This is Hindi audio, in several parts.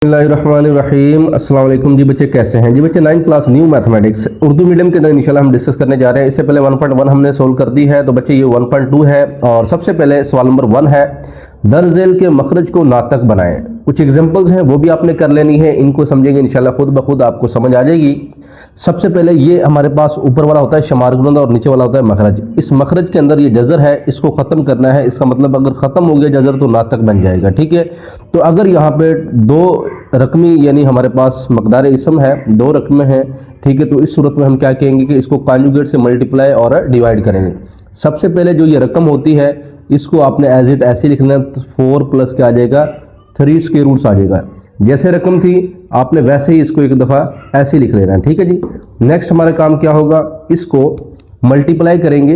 बिस्मिल्लाहिर्रहमानिर्रहीम। अस्सलाम वालेकुम जी बच्चे, कैसे हैं जी बच्चे। 9th class new mathematics Urdu medium के अंदर इंशाल्लाह हम डिस्कस करने जा रहे हैं। इससे पहले 1.1 हमने सोल्व कर दी है, तो बच्चे ये 1.2 है। और सबसे पहले सवाल नंबर 1 है, दर झेल के मखरज को नातक बनाएं। कुछ एग्जांपल्स हैं वो भी आपने कर लेनी है, इनको समझेंगे इंशाल्लाह खुद ब खुद आपको समझ आ जाएगी। सबसे पहले ये हमारे पास ऊपर वाला होता है शमार गुणद और नीचे वाला होता है मखरज। इस मखरज के अंदर ये जजर है, इसको ख़त्म करना है। इसका मतलब अगर ख़त्म हो गया जजर तो नातक बन जाएगा, ठीक है। तो अगर यहाँ पे दो रकमी यानी हमारे पास मकदार इसम है, दो रकमें हैं, ठीक है, तो इस सूरत में हम क्या कहेंगे कि इसको कॉन्जुगेट से मल्टीप्लाई और डिवाइड करेंगे। सबसे पहले जो ये रकम होती है इसको आपने एज इट ऐसे लिखना है, 4 प्लस क्या आ जाएगा 3 स्क्वायर रूट्स आ जाएगा। जैसे रकम थी आपने वैसे ही इसको एक दफ़ा ऐसे लिख लेना है, ठीक है जी। नेक्स्ट हमारा काम क्या होगा, इसको मल्टीप्लाई करेंगे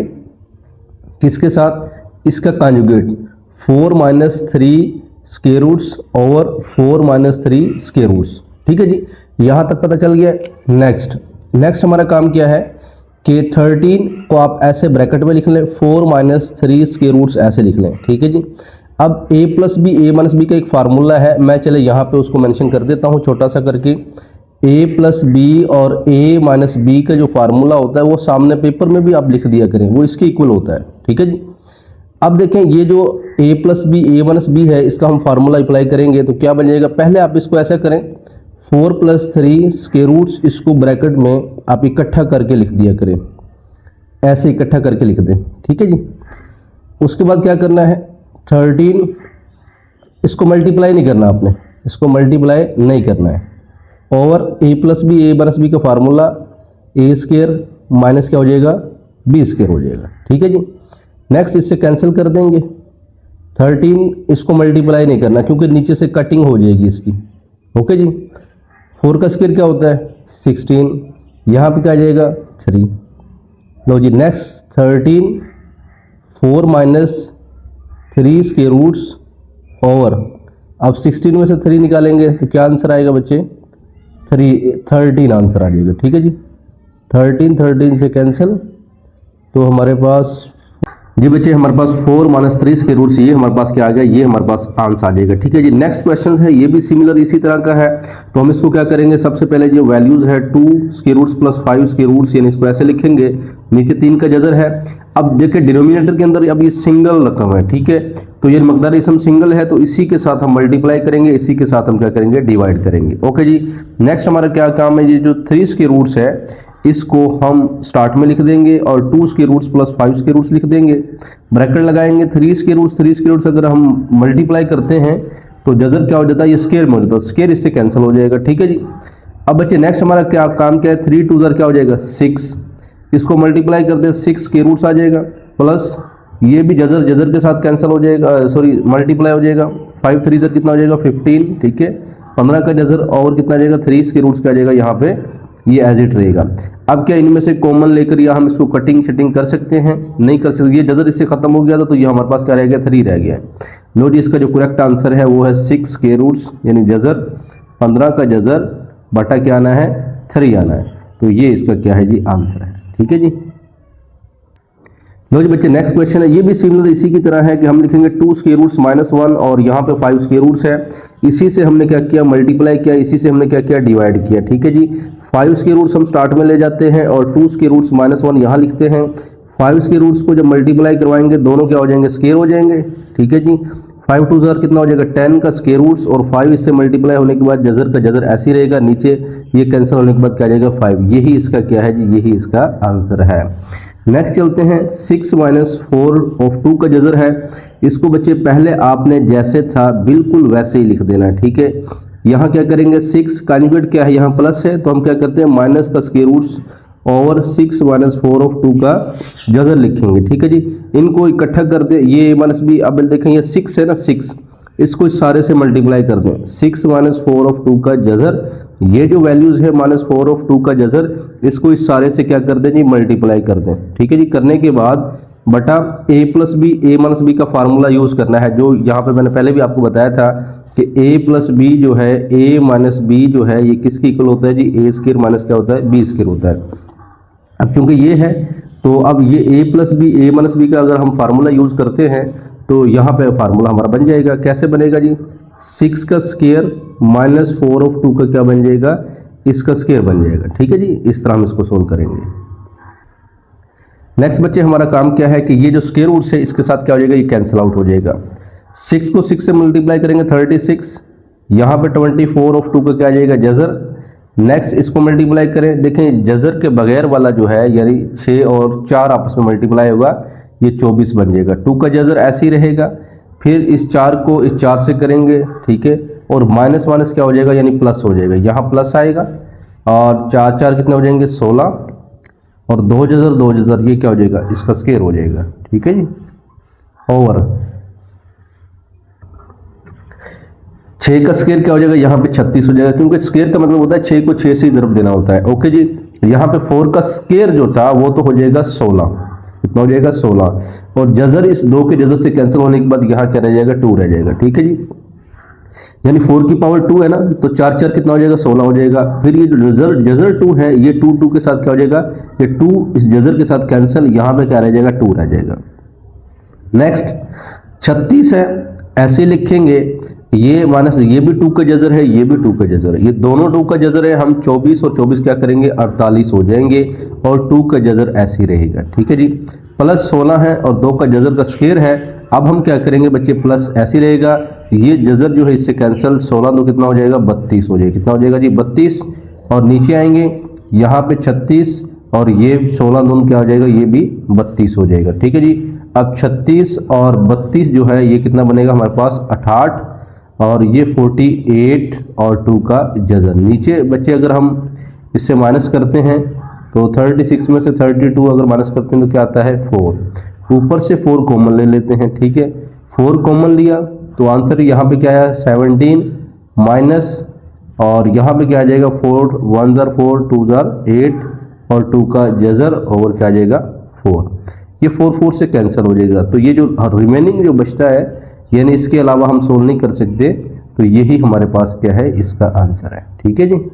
किसके साथ, इसका conjugate 4 minus 3 square roots over 4 minus 3 square roots, ठीक है जी। यहाँ तक पता चल गया। नेक्स्ट हमारा काम क्या है कि 13 को आप ऐसे ब्रैकेट में लिख लें, 4 माइनस 3 स्क्वायर रूट्स ऐसे लिख लें, ठीक है जी। अब a plus B A minus B का एक फार्मूला है, मैं चले यहाँ पे उसको मेंशन कर देता हूँ छोटा सा करके। a प्लस बी और a माइनस बी का जो फार्मूला होता है वो सामने पेपर में भी आप लिख दिया करें, वो इसके इक्वल होता है, ठीक है जी। अब देखें ये जो a plus B A minus B है इसका हम फार्मूला अप्लाई करेंगे तो क्या बन जाएगा। पहले आप इसको ऐसा करें, 4 प्लस 3 स्क्वायर रूट्स, इसको ब्रैकेट में आप इकट्ठा करके लिख दिया करें, ऐसे इकट्ठा करके लिख दें, ठीक है जी। उसके बाद क्या करना है, 13 इसको मल्टीप्लाई नहीं करना आपने, इसको मल्टीप्लाई नहीं करना है, और a plus B A minus B का फार्मूला a स्क्वायर माइनस क्या हो जाएगा b स्क्वायर हो जाएगा, ठीक है जी। नेक्स्ट इससे कैंसिल कर देंगे, 13 इसको मल्टीप्लाई नहीं करना क्योंकि नीचे से कटिंग हो जाएगी इसकी, ओके जी। 4 का स्क्वायर क्या होता है 16, यहाँ पे क्या आ जाएगा 3। लो जी next 13 4 minus 3 square roots over, अब 16 में से 3 निकालेंगे तो क्या आंसर आएगा बच्चे 13 आंसर आ जाएगा, ठीक है जी। 13 से कैंसिल, तो हमारे पास जी बच्चे हमारे पास 4 माइनस 3 स्क्वायर रूट्स, ये हमारे पास क्या आ गया, ये हमारे पास आंसर आ जाएगा, ठीक है जी। नेक्स्ट क्वेश्चन है, ये भी सिमिलर इसी तरह का है। तो हम इसको क्या करेंगे, सबसे पहले जो वैल्यूज है 2 square roots plus 5 square roots, यानी इसको ऐसे लिखेंगे, नीचे 3 का जजर है। अब देखिए डिनोमिनेटर के अंदर अब ये सिंगल रकम है, ठीक है, तो ये मकदार इसम सिंगल है, तो इसी के साथ हम मल्टीप्लाई करेंगे, इसी के साथ हम क्या करेंगे डिवाइड करेंगे, ओके जी। नेक्स्ट हमारा क्या काम है, ये जो 3 स्क्वायर रूट्स है इसको हम स्टार्ट में लिख देंगे और 2 square roots plus 5 square roots लिख देंगे, ब्रैकेट लगाएंगे। 3 स्क्वायर रूट्स अगर हम मल्टीप्लाई करते हैं तो जजर क्या हो जाता है, ये स्क्वायर में हो जाता है, स्क्वायर इससे कैंसिल हो जाएगा, ठीक है जी। अब बच्चे नेक्स्ट हमारा क्या काम क्या है, 3 2 क्या हो जाएगा 6, इसको मल्टीप्लाई करते हैं 6 स्क्वायर रूट्स आ जाएगा, प्लस ये भी जजर के साथ कैंसिल हो जाएगा, सॉरी मल्टीप्लाई हो जाएगा। 5 3 कितना हो जाएगा 15, ठीक है, 15 का जजर और कितना आ जाएगा 3 स्क्वायर रूट्स का आ जाएगा, यहाँ पे ये एज इट रहेगा। अब क्या इनमें से कॉमन लेकर या हम इसको कटिंग शटिंग कर सकते हैं, नहीं कर सकते, ये जजर इससे खत्म हो गया था तो ये हमारे पास क्या रह गया 3 रह गया है। लो जी इसका जो करेक्ट आंसर है वो है 6 स्क्वायर रूट्स, यानी जजर 15 का जजर बटा क्या आना है 3 आना है, तो ये इसका क्या है जी आंसर है, ठीक है जी। लो जी बच्चे नेक्स्ट क्वेश्चन है, ये भी सिमिलर इसी की तरह है कि हम लिखेंगे 2 स्क्वायर रूट्स माइनस 1 और यहाँ पे 5 स्क्वायर रूट्स है, इसी से हमने क्या किया मल्टीप्लाई किया, इसी से हमने क्या किया डिवाइड किया, ठीक है जी। 5 स्क्वायर रूट्स हम स्टार्ट में ले जाते हैं और 2 स्क्वायर रूट्स माइनस 1 यहाँ लिखते हैं। 5 स्क्वायर रूट्स को जब मल्टीप्लाई करवाएंगे दोनों क्या हो जाएंगे स्क्वायर हो जाएंगे, ठीक है जी। 5 2 कितना हो जाएगा 10 का स्क्वायर रूट्स, और 5 इससे मल्टीप्लाई होने के बाद जजर का जजर ऐसे ही रहेगा, नीचे ये कैंसिल होने के बाद क्या जाएगा 5, यही इसका क्या है जी, यही इसका आंसर है। नेक्स्ट चलते हैं, 6 माइनस 4 ऑफ 2 का जजर है, इसको बच्चे पहले आपने जैसे था बिल्कुल वैसे ही लिख देना, ठीक है। यहाँ क्या करेंगे 6 कॉन्जुगेट क्या है यहाँ प्लस है, तो हम क्या करते हैं माइनस का square roots over 6 minus 4 of 2 का जजर लिखेंगे, ठीक है जी। इनको इकट्ठा कर दे, ये माइनस बी, अब देखें ये 6 है ना 6, इसको इस सारे से मल्टीप्लाई कर दें, 6 माइनस 4 ऑफ 2 का जजर, ये जो वैल्यूज है माइनस 4 ऑफ 2 का जजर, इसको इस सारे से क्या कर दें जी मल्टीप्लाई कर दें, ठीक है जी। करने के बाद बटा a plus B A minus B का फार्मूला यूज करना है, जो यहाँ पे मैंने पहले भी आपको बताया था कि a प्लस बी जो है a माइनस बी जो है ये किसके इक्वल होता है जी, a स्क्वायर माइनस क्या होता है b स्क्वायर होता है। अब चूंकि ये है तो अब ये a plus B A minus B का अगर हम फार्मूला यूज करते हैं तो यहाँ पे फार्मूला हमारा बन जाएगा, कैसे बनेगा जी, 6 का स्क्वायर माइनस 4 ऑफ 2 का क्या बन जाएगा, इसका स्क्वायर बन जाएगा। ठीक है जी, इस तरह हम इसको सोल्व करेंगे। नेक्स्ट बच्चे हमारा काम क्या है कि ये जो स्क्वायर रूट है इसके साथ क्या हो जाएगा, ये कैंसिल आउट हो जाएगा। 6 को 6 से मल्टीप्लाई करेंगे 36, यहाँ पे 24 ऑफ 2 का क्या आ जाएगा, जजर। नेक्स्ट इसको मल्टीप्लाई करें, देखें जजर के बगैर वाला जो है यानी 6 और 4 आपस में मल्टीप्लाई होगा, ये 24 बन जाएगा। 2 का जजर ऐसे ही रहेगा। फिर इस 4 को इस 4 से करेंगे, ठीक है, और माइनस माइनस क्या हो जाएगा, यानी प्लस हो जाएगा, यहाँ प्लस आएगा और 4 4 कितने हो जाएंगे, 16 और 2 जजर ये क्या हो जाएगा, इसका स्क्वायर हो जाएगा। ठीक है जी, ओवर 6 का स्क्वायर क्या हो जाएगा, यहाँ पे 36 हो जाएगा, क्योंकि स्क्वायर का मतलब होता है 6 को 6 से ज़रब देना होता है। ओके जी, यहाँ पे 4 का स्क्वायर जो था वो तो हो जाएगा 16, कितना हो जाएगा 16, और जजर इस 2 के जजर से कैंसिल होने के बाद यहाँ क्या रह जाएगा, 2 रह जाएगा। ठीक है जी, यानी 4 की पावर 2 है ना, तो 4 4 कितना हो जाएगा, 16 हो जाएगा। फिर ये जो जजर 2 है, ये 2 के साथ क्या हो जाएगा, ये 2 इस जजर के साथ कैंसिल, यहाँ पे क्या रह जाएगा, 2 रह जाएगा। नेक्स्ट 36 है, ऐसे लिखेंगे, ये माइनस ये भी 2 का जजर है, ये भी 2 का जजर है, ये दोनों 2 का जजर है। हम 24 और 24 क्या करेंगे, 48 हो जाएंगे, और 2 का जजर ऐसे ही रहेगा। ठीक है जी, प्लस 16 है और 2 का जजर का स्क्वायर है। अब हम क्या करेंगे बच्चे, प्लस ऐसे रहेगा, ये जजर जो है इससे कैंसिल, 16 तो कितना हो जाएगा, 32 हो जाएगा, कितना हो जाएगा जी, 32, और नीचे आएंगे यहाँ पे 36 और ये 16 दोनों क्या हो जाएगा, ये भी 32 हो जाएगा। ठीक है जी, अब 36 और 32 जो है ये कितना बनेगा हमारे पास, 68, और ये 48 और 2 का जजर। नीचे बच्चे अगर हम इससे माइनस करते हैं तो 36 में से 32 अगर माइनस करते हैं तो क्या आता है, 4, ऊपर से 4 कॉमन ले लेते हैं। ठीक है, 4 कॉमन लिया तो आंसर यहाँ पे क्या है, 17 माइनस, और यहाँ पे क्या आ जाएगा, 4 1 जार 4 2 जार 8 और 2 का जजर और क्या आ जाएगा, 4। ये 4 से कैंसिल हो जाएगा, तो ये जो रिमेनिंग जो बचता है यानी इसके अलावा हम सोल्व नहीं कर सकते, तो यही हमारे पास क्या है, इसका आंसर है। ठीक है जी,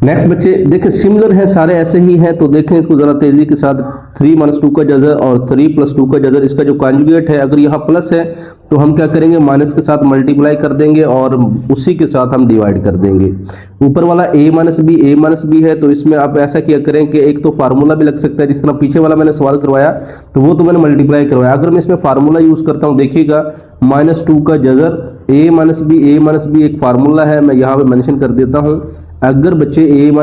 नेक्स्ट बच्चे देखें सिमिलर है, सारे ऐसे ही हैं, तो देखें इसको जरा तेजी के साथ। 3 - 2 का जजर और 3 + 2 का जजर, इसका जो कॉन्जुगेट है, अगर यहाँ प्लस है तो हम क्या करेंगे, माइनस के साथ मल्टीप्लाई कर देंगे और उसी के साथ हम डिवाइड कर देंगे। ऊपर वाला a - b है, तो इसमें आप ऐसा किया करें कि एक तो फार्मूला भी लग सकता है, जिस तरह पीछे वाला मैंने सवाल करवाया तो वो तो मैंने मल्टीप्लाई करवाया। अगर मैं इसमें फार्मूला यूज करता हूँ, देखिएगा -2 का जजर a - b एक फार्मूला है, मैं यहाँ पे मेंशन कर देता हूँ। अगर बच्चे a -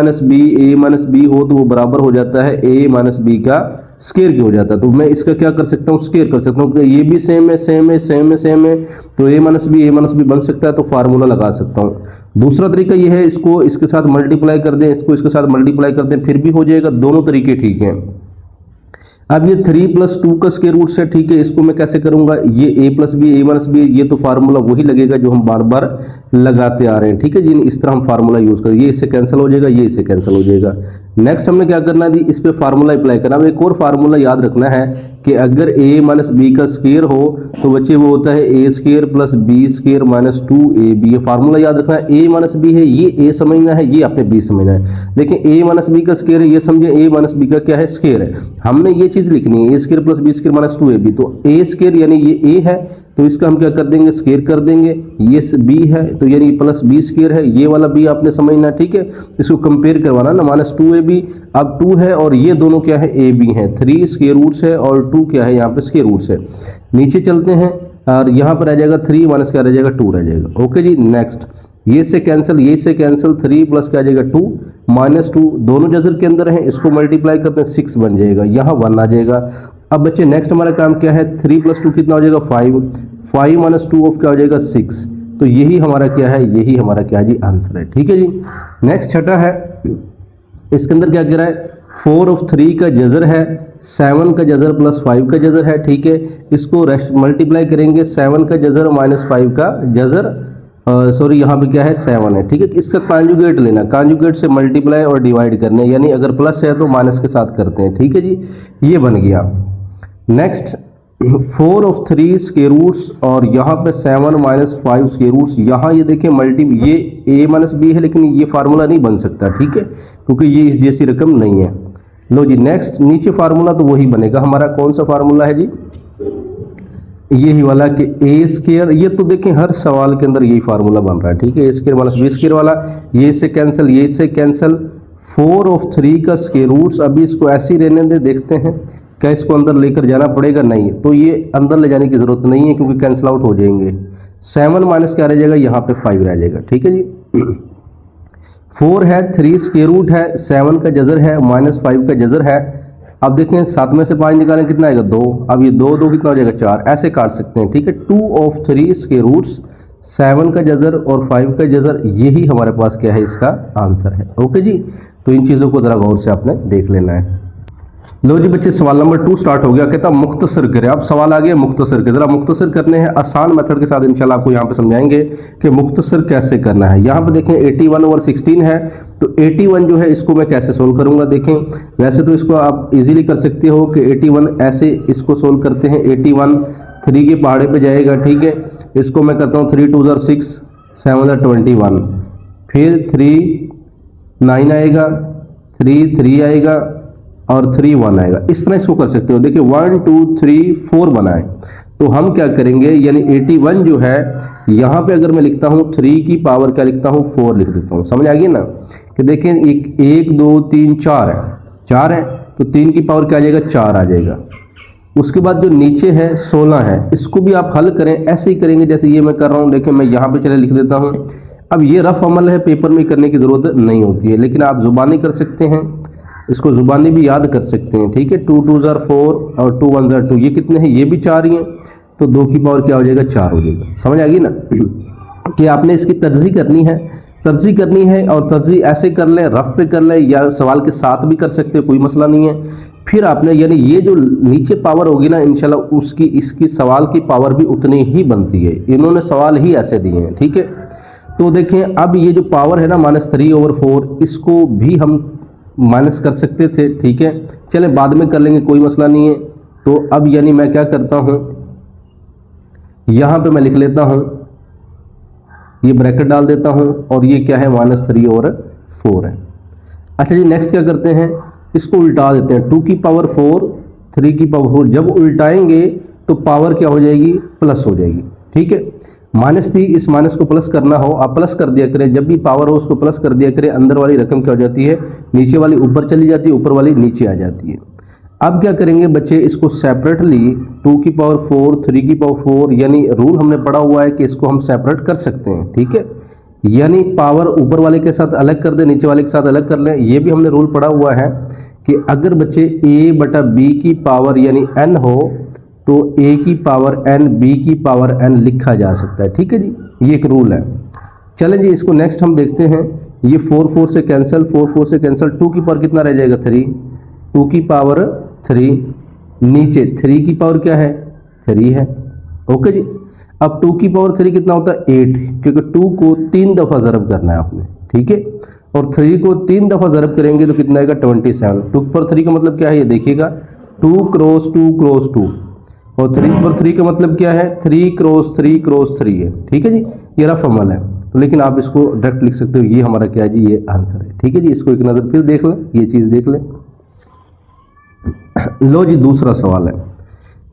b हो तो वो बराबर हो जाता है a - b का स्क्वायर की हो जाता है। तो मैं इसका क्या कर सकता हूँ, स्क्वायर कर सकता हूँ, कि ये भी सेम है, तो a - b बन सकता है, तो फार्मूला लगा सकता हूँ। दूसरा तरीका ये है, इसको इसके साथ मल्टीप्लाई कर दें, इसको इसके साथ मल्टीप्लाई कर दें, फिर भी हो जाएगा, दोनों तरीके ठीक हैं। अब ये 3 + 2 का स्क्वायर रूट से, ठीक है, इसको मैं कैसे करूंगा, ये a + b ये तो फार्मूला वही लगेगा जो हम बार बार लगाते आ रहे हैं। ठीक है जी, इस तरह हम फार्मूला यूज करें, ये इससे कैंसिल हो जाएगा, ये इससे कैंसिल हो जाएगा। नेक्स्ट हमने क्या करना है, इस पे फार्मूला अप्लाई करना। अब एक और फार्मूला याद रखना है कि अगर a - b का स्क्वायर हो तो बच्चे वो होता है a² + b² - 2ab। ये फार्मूला याद रखना है, a - b है, ये a समझना है, ये आपने b समझना है। देखिए a - b का स्क्वायर है, ये समझे a - b का क्या है, स्क्वायर है। हमने ये चीज लिखनी है, a² + b² - 2ab। तो a² यानी ये a है, तो इसका हम क्या कर देंगे, स्क्वायर कर देंगे। ये b है तो यानी प्लस b² है, ये वाला b आपने समझना। ठीक है, इसको कंपेयर करवाना ना, -2ab। अब 2 है और ये दोनों क्या है, ab है, 3 स्क्वायर रूट्स है और 2 क्या है, यहाँ पे स्क्वायर रूट्स है। नीचे चलते हैं और यहाँ पर आ जाएगा 3 माइनस क्या रह जाएगा, 2 रह जाएगा। ओके जी, नेक्स्ट ये से कैंसिल, ये से कैंसिल, 3 प्लस क्या आ जाएगा 2 -2, दोनों जजर के अंदर है, इसको मल्टीप्लाई करते हैं 6 बन जाएगा, यहाँ 1 आ जाएगा। अब बच्चे नेक्स्ट हमारा काम क्या है, 3 + 2 कितना हो जाएगा, 5 - 2 ऑफ क्या हो जाएगा, 6। तो यही हमारा क्या है, यही हमारा क्या है जी, आंसर है। ठीक है जी, नेक्स्ट छठा है, इसके अंदर क्या कह रहा है, 4 ऑफ 3 का जजर है, 7 का जजर प्लस 5 का जजर है। ठीक है, इसको मल्टीप्लाई करेंगे, 7 का जजर -5 का जजर, सॉरी यहाँ पे क्या है, 7 है। ठीक है, इसका कॉन्जुगेट लेना, कॉन्जुगेट से मल्टीप्लाई और डिवाइड करने, यानी अगर प्लस है तो माइनस के साथ करते हैं। ठीक है जी, ये बन गया। नेक्स्ट 4 ऑफ 3 स्क्वायर रूट्स और यहाँ पे 7 - 5 स्क्वायर रूट्स, यहाँ ये देखिए ये a - b है, लेकिन ये फार्मूला नहीं बन सकता। ठीक है, क्योंकि ये इस जैसी रकम नहीं है। लो जी, नेक्स्ट नीचे फार्मूला तो वही बनेगा हमारा, कौन सा फार्मूला है जी, यही वाला कि ए स्क्वायर, ये तो देखें हर सवाल के अंदर यही फार्मूला बन रहा है, ठीक है। ए स्क्वायर माइनस बी स्क्वायर वाला, ये से कैंसिल, ये से कैंसिल, 4 ऑफ 3 का स्क्वायर रूट्स। अभी इसको ऐसे ही रहने दे, देखते हैं क्या इसको अंदर लेकर जाना पड़ेगा, नहीं तो ये अंदर ले जाने की जरूरत नहीं है क्योंकि कैंसिल आउट हो जाएंगे। 7 माइनस क्या रह जाएगा, यहाँ पे 5 रह जाएगा, ठीक है जी। 4 है, 3 स्क्वायर रूट है, 7 का जजर है, माइनस 5 का जजर है। अब देखें 7 में से 5 निकालें कितना आएगा, 2। अब ये 2 2 कितना हो जाएगा, 4। ऐसे काट सकते हैं, ठीक है। 2 ऑफ 3 स्क्वायर रूट्स, 7 का जजर और 5 का जजर, यही हमारे पास क्या है, इसका आंसर है। ओके जी, तो इन चीज़ों को ज़रा गौर से आपने देख लेना है। लो जी बच्चे, सवाल नंबर 2 स्टार्ट हो गया। कहता मुख्तसर करें। अब सवाल आ गया मुख्तसर के, जरा मुख्तसर करने हैं आसान मेथड के साथ। इंशाल्लाह आपको यहाँ पे समझाएंगे कि मुख्तसर कैसे करना है। यहाँ पे देखें 81 ओवर 16 है, तो 81 जो है इसको मैं कैसे सोल्व करूंगा। देखें वैसे तो इसको आप इजीली कर सकते हो कि 81 ऐसे इसको सोल्व करते हैं। 81 3 के पहाड़े पे जाएगा, ठीक है। इसको मैं करता हूँ 3 2 6 7 21, फिर 3 9 आएगा, 3 3 आएगा और 3 1 आएगा। इस तरह इसको कर सकते हो। देखिए 1 2 3 4 बनाए, तो हम क्या करेंगे, यानी 81 जो है यहाँ पे अगर मैं लिखता हूँ 3 की पावर क्या लिखता हूँ, 4 लिख देता हूँ। समझ आ गई ना कि देखें 1 2 3 4 है, 4 है तो 3 की पावर क्या आ जाएगा, 4 आ जाएगा। उसके बाद जो नीचे है 16 है, इसको भी आप हल करें, ऐसे ही करेंगे जैसे ये मैं कर रहा हूँ। देखें मैं यहाँ पे चले लिख देता हूँ। अब ये रफ अमल है, पेपर में करने की ज़रूरत नहीं होती है, लेकिन आप ज़ुबानी कर सकते हैं, इसको ज़ुबानी भी याद कर सकते हैं, ठीक है। 2 2 4 और 2 1 2, ये कितने हैं, ये भी 4 ही हैं, तो 2 की पावर क्या हो जाएगा, 4 हो जाएगा। समझ आ गई ना कि आपने इसकी तरजीह करनी है, तरजीह करनी है। और तरजीह ऐसे कर लें, रफ पे कर लें या सवाल के साथ भी कर सकते हैं, कोई मसला नहीं है। फिर आपने यानी ये जो नीचे पावर होगी ना, इंशाल्लाह उसकी इसकी सवाल की पावर भी उतनी ही बनती है। इन्होंने सवाल ही ऐसे दिए हैं, ठीक है। तो देखें अब ये जो पावर है ना -3/4, इसको भी हम माइनस कर सकते थे, ठीक है। चले बाद में कर लेंगे, कोई मसला नहीं है। तो अब यानी मैं क्या करता हूं, यहां पे मैं लिख लेता हूं, ये ब्रैकेट डाल देता हूं और ये क्या है -3/4 है। अच्छा जी, नेक्स्ट क्या करते हैं, इसको उल्टा देते हैं। 2 की पावर 4, 3 की पावर 4, जब उल्टाएंगे तो पावर क्या हो जाएगी, प्लस हो जाएगी, ठीक है। -3, इस माइनस को प्लस करना हो आप प्लस कर दिया करें, जब भी पावर हो उसको प्लस कर दिया करें। अंदर वाली रकम क्या हो जाती है, नीचे वाली ऊपर चली जाती है, ऊपर वाली नीचे आ जाती है। अब क्या करेंगे बच्चे, इसको सेपरेटली 2 की पावर 4, 3 की पावर 4, यानी रूल हमने पढ़ा हुआ है कि इसको हम सेपरेट कर सकते हैं, ठीक है। यानी पावर ऊपर वाले के साथ अलग कर दें, नीचे वाले के साथ अलग कर लें। ये भी हमने रूल पढ़ा हुआ है कि अगर बच्चे a/b की पावर यानी n हो तो a की पावर n, b की पावर n लिखा जा सकता है, ठीक है जी। ये एक रूल है। चलें जी, इसको नेक्स्ट हम देखते हैं। ये 4 4 से कैंसिल, 4 4 से कैंसिल, 2 की पावर कितना रह जाएगा, 3, 2 की पावर 3, नीचे 3 की पावर क्या है, 3 है। ओके जी। अब 2 की पावर 3 कितना होता है, 8, क्योंकि 2 को 3 दफ़ा ज़रब करना है आपने, ठीक है। और 3 को 3 दफ़ा ज़रब करेंगे तो कितना आएगा, 27। 2 पर 3 का मतलब क्या है, ये देखिएगा 2 क्रॉस 2 क्रॉस 2, और 3 पर 3 का मतलब क्या है, 3 क्रॉस 3 क्रॉस 3 है, ठीक है जी। ये रफ अमल है, तो लेकिन आप इसको डायरेक्ट लिख सकते हो। ये हमारा क्या है जी, ये आंसर है, ठीक है जी। इसको एक नज़र फिर देख लें, ये चीज़ देख लें। लो जी, दूसरा सवाल है,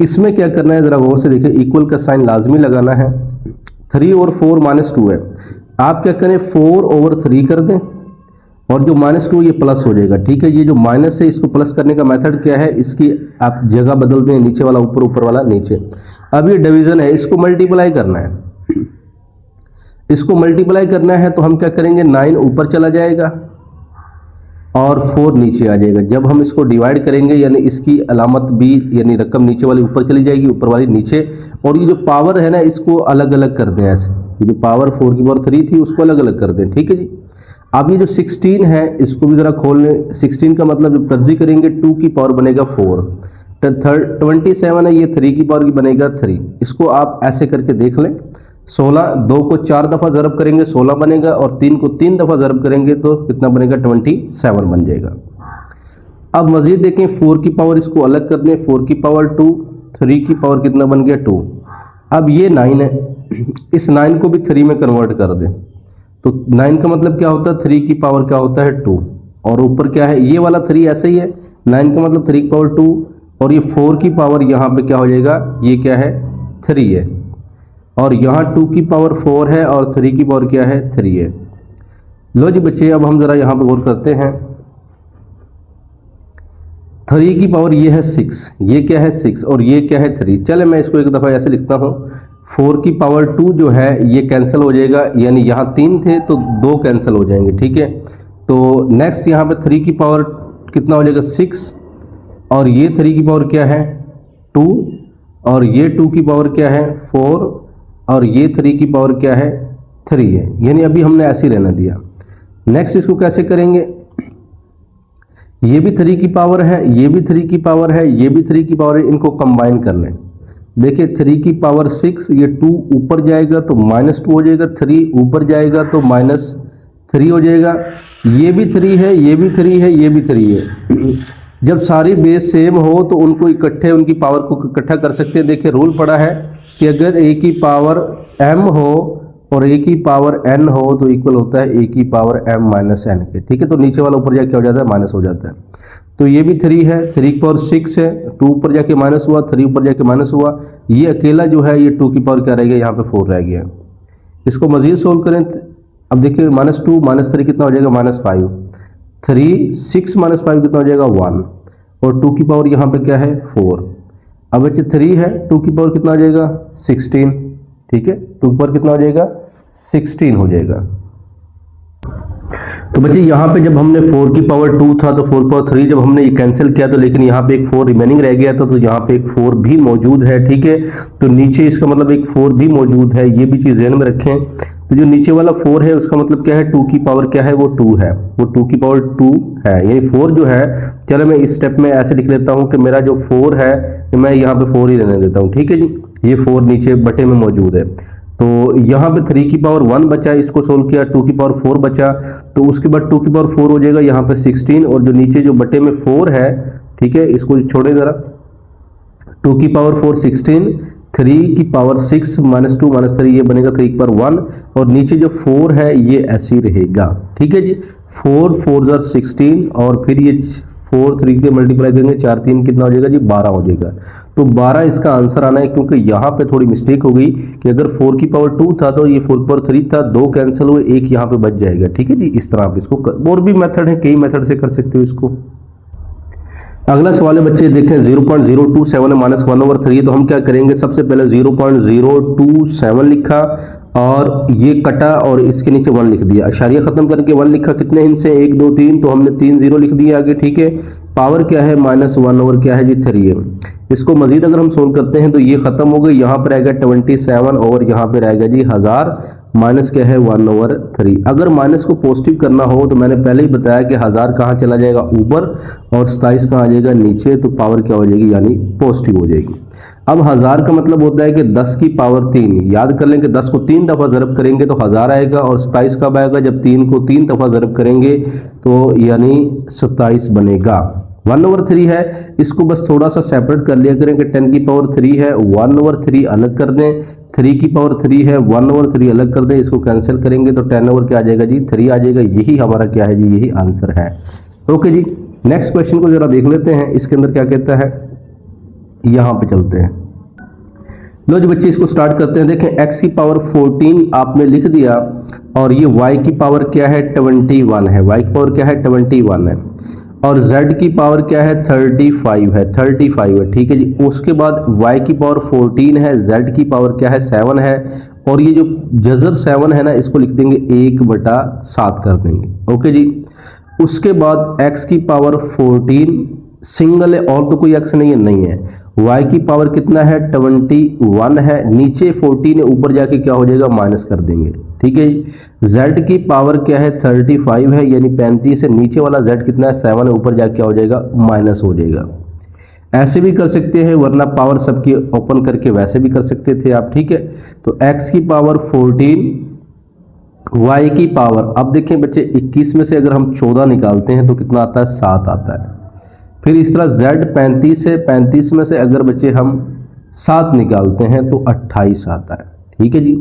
इसमें क्या करना है ज़रा गौर से देखिए। इक्वल का साइन लाजमी लगाना है। 3 और 4 -2 है, आप क्या करें 4/3 कर दें, और जो -2 ये प्लस हो जाएगा, ठीक है। ये जो माइनस है इसको प्लस करने का मेथड क्या है, इसकी आप जगह बदल दें, नीचे वाला ऊपर, ऊपर वाला नीचे। अब ये डिवीजन है, इसको मल्टीप्लाई करना है, इसको मल्टीप्लाई करना है तो हम क्या करेंगे, 9 ऊपर चला जाएगा और 4 नीचे आ जाएगा। जब हम इसको डिवाइड करेंगे यानी इसकी अलामत भी, यानी रकम नीचे वाली ऊपर चली जाएगी, ऊपर वाली नीचे। और ये जो पावर है ना इसको अलग अलग कर दें ऐसे, ये जो पावर 4 की पावर 3 थी उसको अलग अलग कर दें, ठीक है जी। अब ये जो 16 है इसको भी ज़रा खोल लें। 16 का मतलब जब तर्जी करेंगे 2 की पावर बनेगा 4, 27 है, ये 3 की पावर की बनेगा 3। इसको आप ऐसे करके देख लें। 16, 2 को 4 दफ़ा ज़रब करेंगे 16 बनेगा, और 3 को 3 दफ़ा ज़रब करेंगे तो कितना बनेगा, 27 बन जाएगा। अब मज़ीद देखें, 4 की पावर इसको अलग कर दें, 4 की पावर 2, 3 की पावर कितना बन गया, 2। अब ये 9 है, इस 9 को भी 3 में कन्वर्ट कर दें, तो 9 का मतलब क्या होता है, 3 की पावर क्या होता है, 2, और ऊपर क्या है, ये वाला 3 ऐसे ही है। 9 का मतलब 3 की पावर 2, और ये 4 की पावर यहाँ पे क्या हो जाएगा, ये क्या है 3 है, और यहाँ 2 की पावर 4 है और 3 की पावर क्या है 3 है। लो जी बच्चे, अब हम ज़रा यहाँ पर गौर करते हैं। 3 की पावर ये है 6, ये क्या है 6 और ये क्या है 3। चले मैं इसको एक दफ़ा ऐसे लिखता हूँ, 4 की पावर 2 जो है ये कैंसिल हो जाएगा, यानी यहाँ 3 थे तो 2 कैंसिल हो जाएंगे, ठीक है। तो नेक्स्ट यहाँ पे 3 की पावर कितना हो जाएगा 6, और ये 3 की पावर क्या है 2, और ये 2 की पावर क्या है 4, और ये 3 की पावर क्या है 3 है, यानी अभी हमने ऐसे ही रहना दिया। नेक्स्ट इसको कैसे करेंगे, ये भी 3 की पावर है, ये भी 3 की पावर है, ये भी 3 की पावर है, इनको कंबाइन कर लें। देखिए 3 की पावर 6, ये 2 ऊपर जाएगा तो -2 हो जाएगा, 3 ऊपर जाएगा तो -3 हो जाएगा, ये भी 3 है, ये भी 3 है, ये भी 3 है। जब सारी बेस सेम हो तो उनको इकट्ठे, उनकी पावर को इकट्ठा कर सकते हैं। देखिए रूल पड़ा है कि अगर a की पावर m हो और a की पावर n हो तो इक्वल होता है a की पावर m माइनस n के, ठीक है। तो नीचे वाला ऊपर जाके क्या हो जाता है माइनस हो जाता है। तो ये भी 3 है, 3 की पावर 6 है, 2 ऊपर जाके माइनस हुआ, 3 ऊपर जाके माइनस हुआ, ये अकेला जो है ये 2 की पावर क्या रह गया, यहाँ पे 4 रह गया। इसको मजीद सोल्व करें, अब देखिए -2 -3 कितना हो जाएगा -5, 3 6 -5 कितना हो जाएगा 1, और 2 की पावर यहाँ पे क्या है 4। अब बच्चे 3 है, 2 की पावर कितना हो जाएगा 16, ठीक है, 2 की पावर कितना हो जाएगा 16 हो जाएगा। तो बच्चे यहाँ पे जब हमने 4 की पावर 2 था तो 4 की पावर 3 जब हमने ये कैंसिल किया तो लेकिन यहाँ पे एक 4 रिमेनिंग रह गया था, तो यहाँ पे एक 4 भी मौजूद है, ठीक है। तो नीचे इसका मतलब एक 4 भी मौजूद है, ये भी चीज़ ध्यान में रखें। तो जो नीचे वाला 4 है उसका मतलब क्या है 2 की पावर क्या है वो 2 है, वो 2 की पावर 2 है, यानी 4 जो है, चलो मैं इस स्टेप में ऐसे लिख लेता हूँ कि मेरा जो 4 है मैं यहाँ पे 4 ही रहने देता हूँ, ठीक है जी। ये 4 नीचे बटे में मौजूद है। तो यहाँ पे 3 की पावर 1 बचा, इसको सोल्व किया, 2 की पावर 4 बचा, तो उसके बाद 2 की पावर 4 हो जाएगा यहाँ पे 16, और जो नीचे जो बटे में 4 है, ठीक है, इसको छोड़े ज़रा, 2 की पावर 4 16, 3 की पावर 6 -2 -3 ये बनेगा 3 की पावर 1, और नीचे जो 4 है ये ऐसे ही रहेगा, ठीक है जी। 4 4 16, और फिर ये 4 3 के मल्टीप्लाई करेंगे, 4 3 कितना हो जाएगा जी 12 हो जाएगा। तो 12 इसका आंसर आना है, क्योंकि यहाँ पे थोड़ी मिस्टेक हो गई कि अगर 4 की पावर 2 था तो ये 4 की पावर 3 था, 2 कैंसिल हुए, एक यहाँ पे बच जाएगा, ठीक है जी। इस तरह आप इसको और भी मेथड है, कई मेथड से कर सकते हो इसको। अगला सवाल है बच्चे देखें 0.027 है -1/3, तो हम क्या करेंगे, सबसे पहले 0.027 लिखा और ये कटा और इसके नीचे 1 लिख दिया, अशारिया खत्म करके 1 लिखा, कितने हिस्से 1 2 3, तो हमने 3 0 लिख दिया आगे, ठीक है। पावर क्या है -1 क्या है जी 3 है। इसको मजीद अगर हम सोल्व करते हैं तो ये खत्म हो गई, यहाँ पर आएगा 27 और यहाँ पर आएगा जी 1000, माइनस क्या है 1/3। अगर माइनस को पॉजिटिव करना हो तो मैंने पहले ही बताया कि 1000 कहाँ चला जाएगा ऊपर और 27 कहाँ आ जाएगा नीचे, तो पावर क्या हो जाएगी यानी पॉजिटिव हो जाएगी। अब 1000 का मतलब होता है कि 10 की पावर 3, याद कर लें कि 10 को 3 दफ़ा ज़रब करेंगे तो 1000 आएगा, और 27 कब आएगा जब 3 को 3 दफ़ा ज़रब करेंगे तो यानी 27 बनेगा। 1/3 है, इसको बस थोड़ा सा सेपरेट कर लिया करें कि 10 की पावर 3 है, 1/3 अलग कर दें, 3 की पावर 3 है, 1/3 अलग कर दें, इसको कैंसिल करेंगे तो 10 क्या आ जाएगा जी 3 आ जाएगा। यही हमारा क्या है जी, यही आंसर है। ओके जी, नेक्स्ट क्वेश्चन को जरा देख लेते हैं, इसके अंदर क्या कहता है, यहाँ पे चलते हैं। लो जी बच्चे इसको स्टार्ट करते हैं। देखें x की पावर 14 आपने लिख दिया, और ये y की पावर क्या है 21 है, y की पावर क्या है 21 है, और z की पावर क्या है 35 है, ठीक है जी। उसके बाद y की पावर 14 है, z की पावर क्या है 7 है, और ये जो जजर 7 है ना इसको लिख देंगे 1/7 कर देंगे। ओके जी, उसके बाद x की पावर 14 सिंगल है और तो कोई x नहीं है, y की पावर कितना है 21 है, नीचे 14 है, ऊपर जाके क्या हो जाएगा माइनस कर देंगे, ठीक है जी। z की पावर क्या है 35 है, यानी 35 है, नीचे वाला z कितना है 7 है, ऊपर जाके क्या हो जाएगा माइनस हो जाएगा। ऐसे भी कर सकते हैं, वरना पावर सबकी ओपन करके वैसे भी कर सकते थे आप, ठीक है। तो x की पावर 14, y की पावर, अब देखें बच्चे 21 में से अगर हम 14 निकालते हैं तो कितना आता है 7 आता है। फिर इस तरह z 35 है, 35 में से अगर बच्चे हम 7 निकालते हैं तो 28 आता है, ठीक है जी।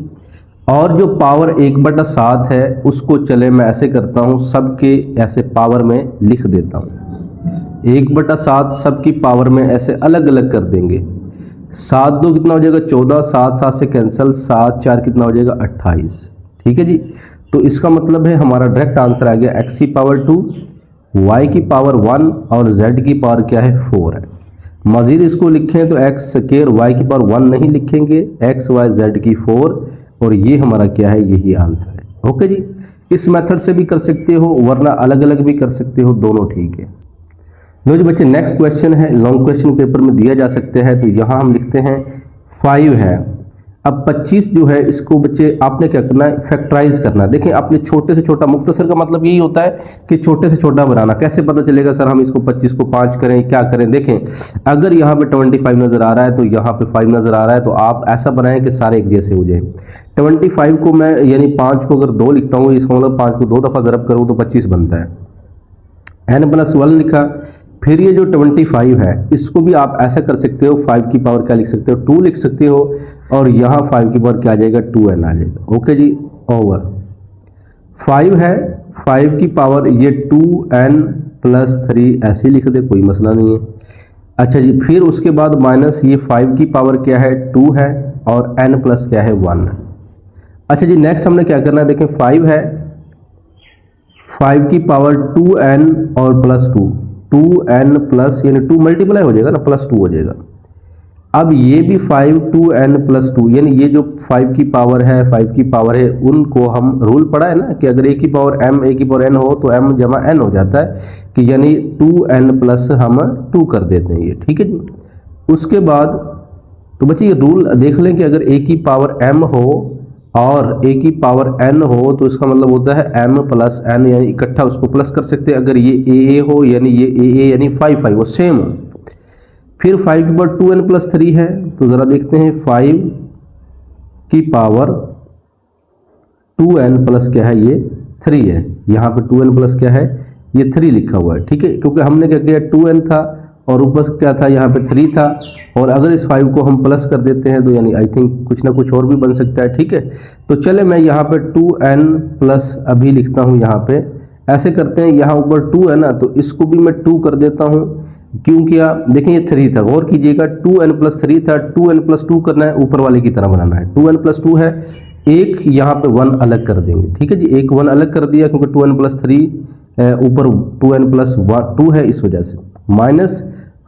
और जो पावर 1/7 है उसको चले मैं ऐसे करता हूँ, सबके ऐसे पावर में लिख देता हूँ, 1/7 सबकी पावर में ऐसे अलग अलग कर देंगे। 7 2 कितना हो जाएगा 14, 7 7 से कैंसिल, 7 4 कितना हो जाएगा 28। ठीक है जी। तो इसका मतलब है हमारा डायरेक्ट आंसर आ गया x की पावर 2, y की पावर 1 और z की पावर क्या है 4 है। मजीद इसको लिखें तो x स्क्वायर y की पावर 1 नहीं लिखेंगे, x y z की 4, और ये हमारा क्या है, यही आंसर है। ओके जी। इस मेथड से भी कर सकते हो वरना अलग अलग भी कर सकते हो, दोनों ठीक है। लो जी बच्चे, नेक्स्ट क्वेश्चन है, लॉन्ग क्वेश्चन पेपर में दिया जा सकते हैं। तो यहाँ हम लिखते हैं 5 है। अब 25 जो है इसको बच्चे आपने क्या करना है, फैक्टराइज करना है। देखें आपने छोटे से छोटा, मुख्तसर का मतलब यही होता है कि छोटे से छोटा बनाना। कैसे पता चलेगा सर हम इसको 25 को 5 करें, क्या करें? देखें अगर यहाँ पे 25 नजर आ रहा है तो यहाँ पे 5 नजर आ रहा है, तो आप ऐसा बनाएं कि सारे एक जैसे हो जाए। 25 को मैं यानी 5 को अगर 2 लिखता हूँ, इसका मतलब 5 को 2 दफा ज़रब करूँ तो 25 बनता है। n+1 लिखा। फिर ये जो 25 है इसको भी आप ऐसा कर सकते हो, 5 की पावर क्या लिख सकते हो, 2 लिख सकते हो, और यहाँ 5 की पावर क्या आ जाएगा, 2n आ जाएगा। ओके जी, ओवर 5 है, 5 की पावर ये 2n+3 ऐसे लिख दे, कोई मसला नहीं है। अच्छा जी, फिर उसके बाद माइनस ये 5 की पावर क्या है 2 है, और n प्लस क्या है 1 है। अच्छा जी, नेक्स्ट हमने क्या करना है, देखें 5 है, 5 की पावर 2n और प्लस 2n प्लस यानी 2 मल्टीप्लाई हो जाएगा ना, प्लस 2 हो जाएगा। अब ये भी 5 2n प्लस 2 यानी ये जो 5 की पावर है, 5 की पावर है, उनको हम रूल पढ़ा है ना कि अगर a की पावर m a की पावर n हो तो m जमा n हो जाता है, कि यानी 2n प्लस हम 2 कर देते हैं ये। ठीक है जी। उसके बाद तो बच्चे ये रूल देख लें कि अगर a की पावर m हो और a की पावर n हो तो इसका मतलब होता है m प्लस n, यानी इकट्ठा उसको प्लस कर सकते हैं। अगर ये a हो यानी ये a यानी 5 5 वो सेम हो। फिर 5 की पावर 2n प्लस 3 है, तो ज़रा देखते हैं 5 की पावर 2n प्लस क्या है, ये 3 है। यहाँ पे 2n प्लस क्या है, ये 3 लिखा हुआ है। ठीक है, क्योंकि हमने क्या किया 2n था और ऊपर क्या था, यहाँ पे 3 था, और अगर इस 5 को हम प्लस कर देते हैं तो यानी आई थिंक कुछ ना कुछ और भी बन सकता है। ठीक है, तो चले मैं यहाँ पे 2n प्लस अभी लिखता हूँ। यहाँ पे ऐसे करते हैं, यहाँ ऊपर 2 है ना, तो इसको भी मैं 2 कर देता हूँ। क्यों किया, देखें ये 3 था, गौर कीजिएगा 2n प्लस 3 था, 2n प्लस 2 करना है, ऊपर वाले की तरह बनाना है। 2n प्लस 2 है, एक यहाँ पे 1 अलग कर देंगे। ठीक है जी, एक 1 अलग कर दिया क्योंकि 2n प्लस 3 ऊपर 2n प्लस 2 है, इस वजह से। माइनस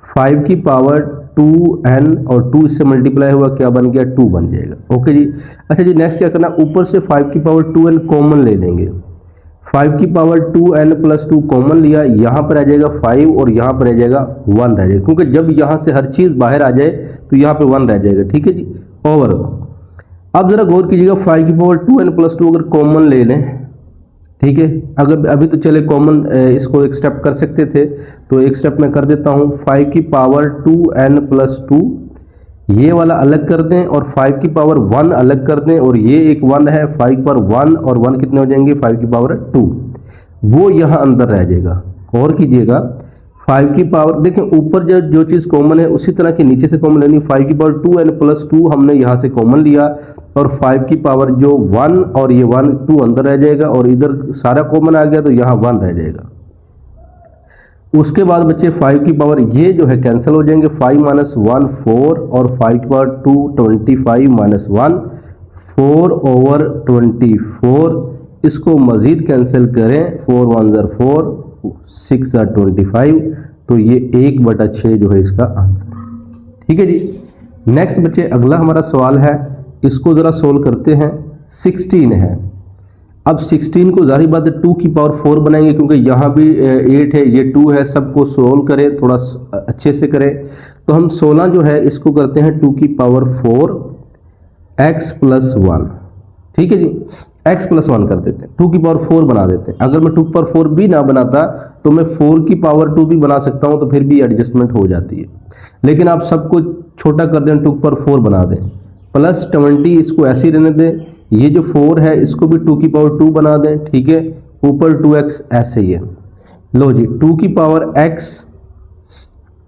5 की पावर 2n और 2 इससे मल्टीप्लाई हुआ, क्या बन गया 2 बन जाएगा। ओके जी। अच्छा जी, नेक्स्ट क्या करना, ऊपर से 5 की पावर 2n कॉमन ले लेंगे। 5 की पावर 2n प्लस 2 कॉमन लिया, यहाँ पर आ जाएगा 5 और यहाँ पर रह जाएगा 1 रह जाएगा, क्योंकि जब यहाँ से हर चीज़ बाहर आ जाए तो यहाँ पे 1 रह जाएगा। ठीक है जी, ओवर। अब जरा गौर कीजिएगा 5 की पावर 2n प्लस 2 अगर कॉमन ले लें, ठीक है, अगर अभी तो चले कॉमन इसको एक स्टेप कर सकते थे, तो एक स्टेप मैं कर देता हूँ। 5 की पावर 2n प्लस 2 ये वाला अलग कर दें और 5 की पावर 1 अलग कर दें, और ये एक 1 है, 5 की पावर 1 और 1 कितने हो जाएंगे, 5 की पावर 2, वो यहाँ अंदर रह जाएगा। और कीजिएगा 5 की पावर, देखें ऊपर जो चीज़ कॉमन है उसी तरह के नीचे से कॉमन लेनी। 5 की पावर 2n प्लस 2 हमने यहाँ से कॉमन लिया, और 5 की पावर जो 1 और ये 1 2 अंदर रह जाएगा, और इधर सारा कॉमन आ गया तो यहाँ 1 रह जाएगा। उसके बाद बच्चे 5 की पावर ये जो है कैंसिल हो जाएंगे, 5 माइनस 1 4, और 5 की पावर 2 25 माइनस 1 4 ओवर 24। इसको मज़ीद कैंसिल करें, 4 1 4 6 25, तो ये 1/6 जो है इसका आंसर। ठीक है जी। नेक्स्ट बच्चे अगला हमारा सवाल है, इसको ज़रा सोल्व करते हैं। 16 है। अब 16 को जाहिर बात है 2 की पावर 4 बनाएंगे, क्योंकि यहाँ भी 8 है, ये 2 है, सबको सोल्व करें, थोड़ा अच्छे से करें। तो हम 16 जो है इसको करते हैं 2 की पावर 4 x प्लस 1। ठीक है जी, x प्लस 1 कर देते हैं, 2 की पावर 4 बना देते हैं। अगर मैं 2 की पावर 4 भी ना बनाता तो मैं 4 की पावर 2 भी बना सकता हूँ, तो फिर भी एडजस्टमेंट हो जाती है। लेकिन आप सबको छोटा कर दें, 2 की पावर 4 बना दें, प्लस 20 इसको ऐसे ही रहने दें। ये जो 4 है इसको भी 2 की पावर 2 बना दें। ठीक है, ऊपर 2x ऐसे ही है। लो जी, 2 की पावर x,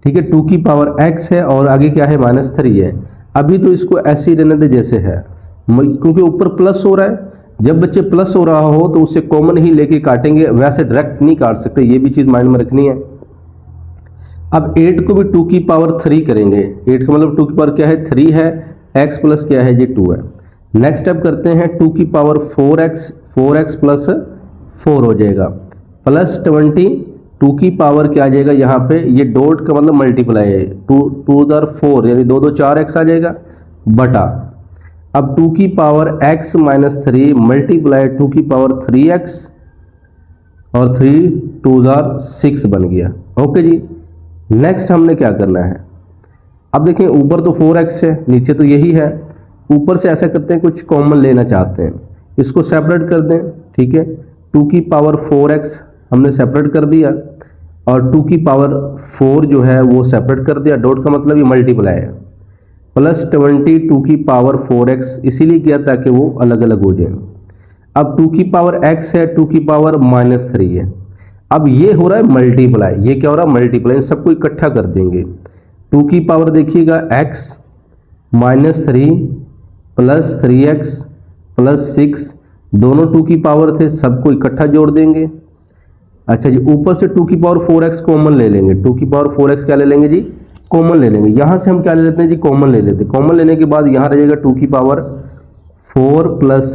ठीक है, 2 की पावर x है, और आगे क्या है -3 है। अभी तो इसको ऐसे ही रहने दें जैसे है, क्योंकि ऊपर प्लस हो रहा है। जब बच्चे प्लस हो रहा हो तो उससे कॉमन ही लेके काटेंगे, वैसे डायरेक्ट नहीं काट सकते, ये भी चीज़ माइंड में रखनी है। अब 8 को भी 2 की पावर 3 करेंगे, 8 का मतलब 2 की पावर क्या है 3 है, x प्लस क्या है ये 2 है। नेक्स्ट स्टेप करते हैं 2 की पावर 4x, 4x प्लस 4 हो जाएगा, प्लस 20, 2 की पावर क्या आ जाएगा यहाँ पे, ये डॉट का मतलब मल्टीप्लाई है, 2 2 4 यानी 2 2 4x आ जाएगा, बटा अब 2 की पावर x माइनस 3 मल्टीप्लाई 2 की पावर 3x और 3 2 6 बन गया। ओके जी, नेक्स्ट हमने क्या करना है, अब देखें ऊपर तो 4x है, नीचे तो यही है, ऊपर से ऐसा करते हैं कुछ कॉमन लेना चाहते हैं, इसको सेपरेट कर दें, ठीक है। 2 की पावर 4x हमने सेपरेट कर दिया और 2 की पावर 4 जो है वो सेपरेट कर दिया, डॉट का मतलब ये मल्टीप्लाई है, प्लस 20 2 की पावर 4x इसीलिए किया ताकि वो अलग अलग हो जाए। अब 2 की पावर x है, 2 की पावर माइनस 3 है, अब ये हो रहा है मल्टीप्लाई, ये क्या हो रहा है मल्टीप्लाई, सबको इकट्ठा कर देंगे। 2 की पावर देखिएगा x minus 3 plus 3x plus 6, दोनों 2 की पावर थे, सबको इकट्ठा जोड़ देंगे। अच्छा जी, ऊपर से 2 की पावर 4x कॉमन ले लेंगे, 2 की पावर 4x क्या ले लेंगे जी कॉमन ले लेंगे, यहां से हम क्या ले लेते हैं जी कॉमन ले लेते हैं, कॉमन लेने के बाद यहां रह जाएगा 2 की पावर 4 प्लस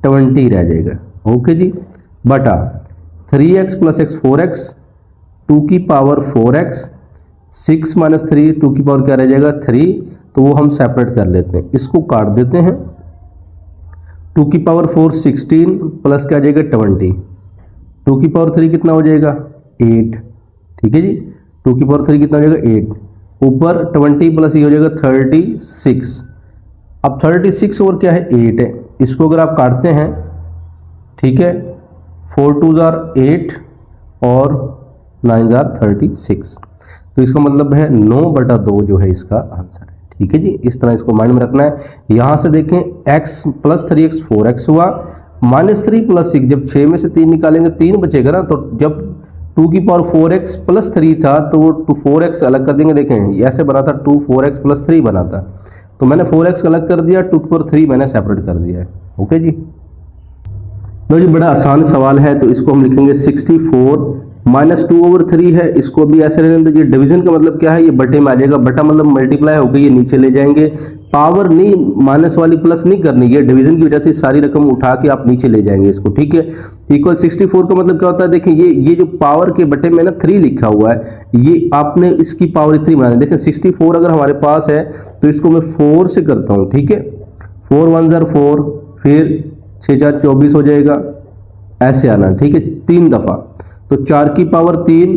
20 रह जाएगा। ओके जी, बटा 3x प्लस x 4x, 2 की पावर 4x, 6 माइनस 3 2 की पावर क्या रह जाएगा 3, तो वो हम सेपरेट कर लेते हैं, इसको काट देते हैं। 2 की पावर 4 16 प्लस क्या आ जाएगा 20, 2 की पावर 3 कितना हो जाएगा 8, ठीक है जी, 2 की पावर 3 कितना हो जाएगा 8, ऊपर 20 प्लस ये हो जाएगा 36, अब 36 और क्या है 8 है, इसको अगर आप काटते हैं, ठीक है, 4 2 8 और 9 36, तो इसका मतलब है 9/2 जो है इसका आंसर है। ठीक है जी, इस तरह इसको माइंड में रखना है। यहां से देखें x प्लस 3x 4x हुआ, माइनस 3 प्लस 6, जब 6 में से 3 निकालेंगे 3 बचेगा ना, तो जब 2 की पावर 4x प्लस 3 था तो वो 4x अलग कर देंगे, देखें ऐसे बना था 2 4x प्लस 3 बना था, तो मैंने 4x अलग कर दिया, 2 की पावर 3 मैंने सेपरेट कर दिया है। ओके जी, लो जी, बड़ा आसान सवाल है, तो इसको हम लिखेंगे 64 माइनस 2/3 है, इसको भी ऐसे रहने दीजिए। डिवीजन का मतलब क्या है, ये बटे में आ जाएगा, बटा मतलब मल्टीप्लाई हो गई, ये नीचे ले जाएंगे, पावर नहीं माइनस वाली प्लस नहीं करनी है, डिवीजन की वजह से सारी रकम उठा के आप नीचे ले जाएंगे इसको, ठीक है। इक्वल 64 का मतलब क्या होता है, देखिए ये जो पावर के बटे में ना 3 लिखा हुआ है, ये आपने इसकी पावर इतनी बनानी, देखिए 64 अगर हमारे पास है तो इसको मैं 4 से करता हूँ, ठीक है, 4 1 4, फिर 6 4 24 हो जाएगा, ऐसे आना, ठीक है, 3 दफा, तो 4 की पावर 3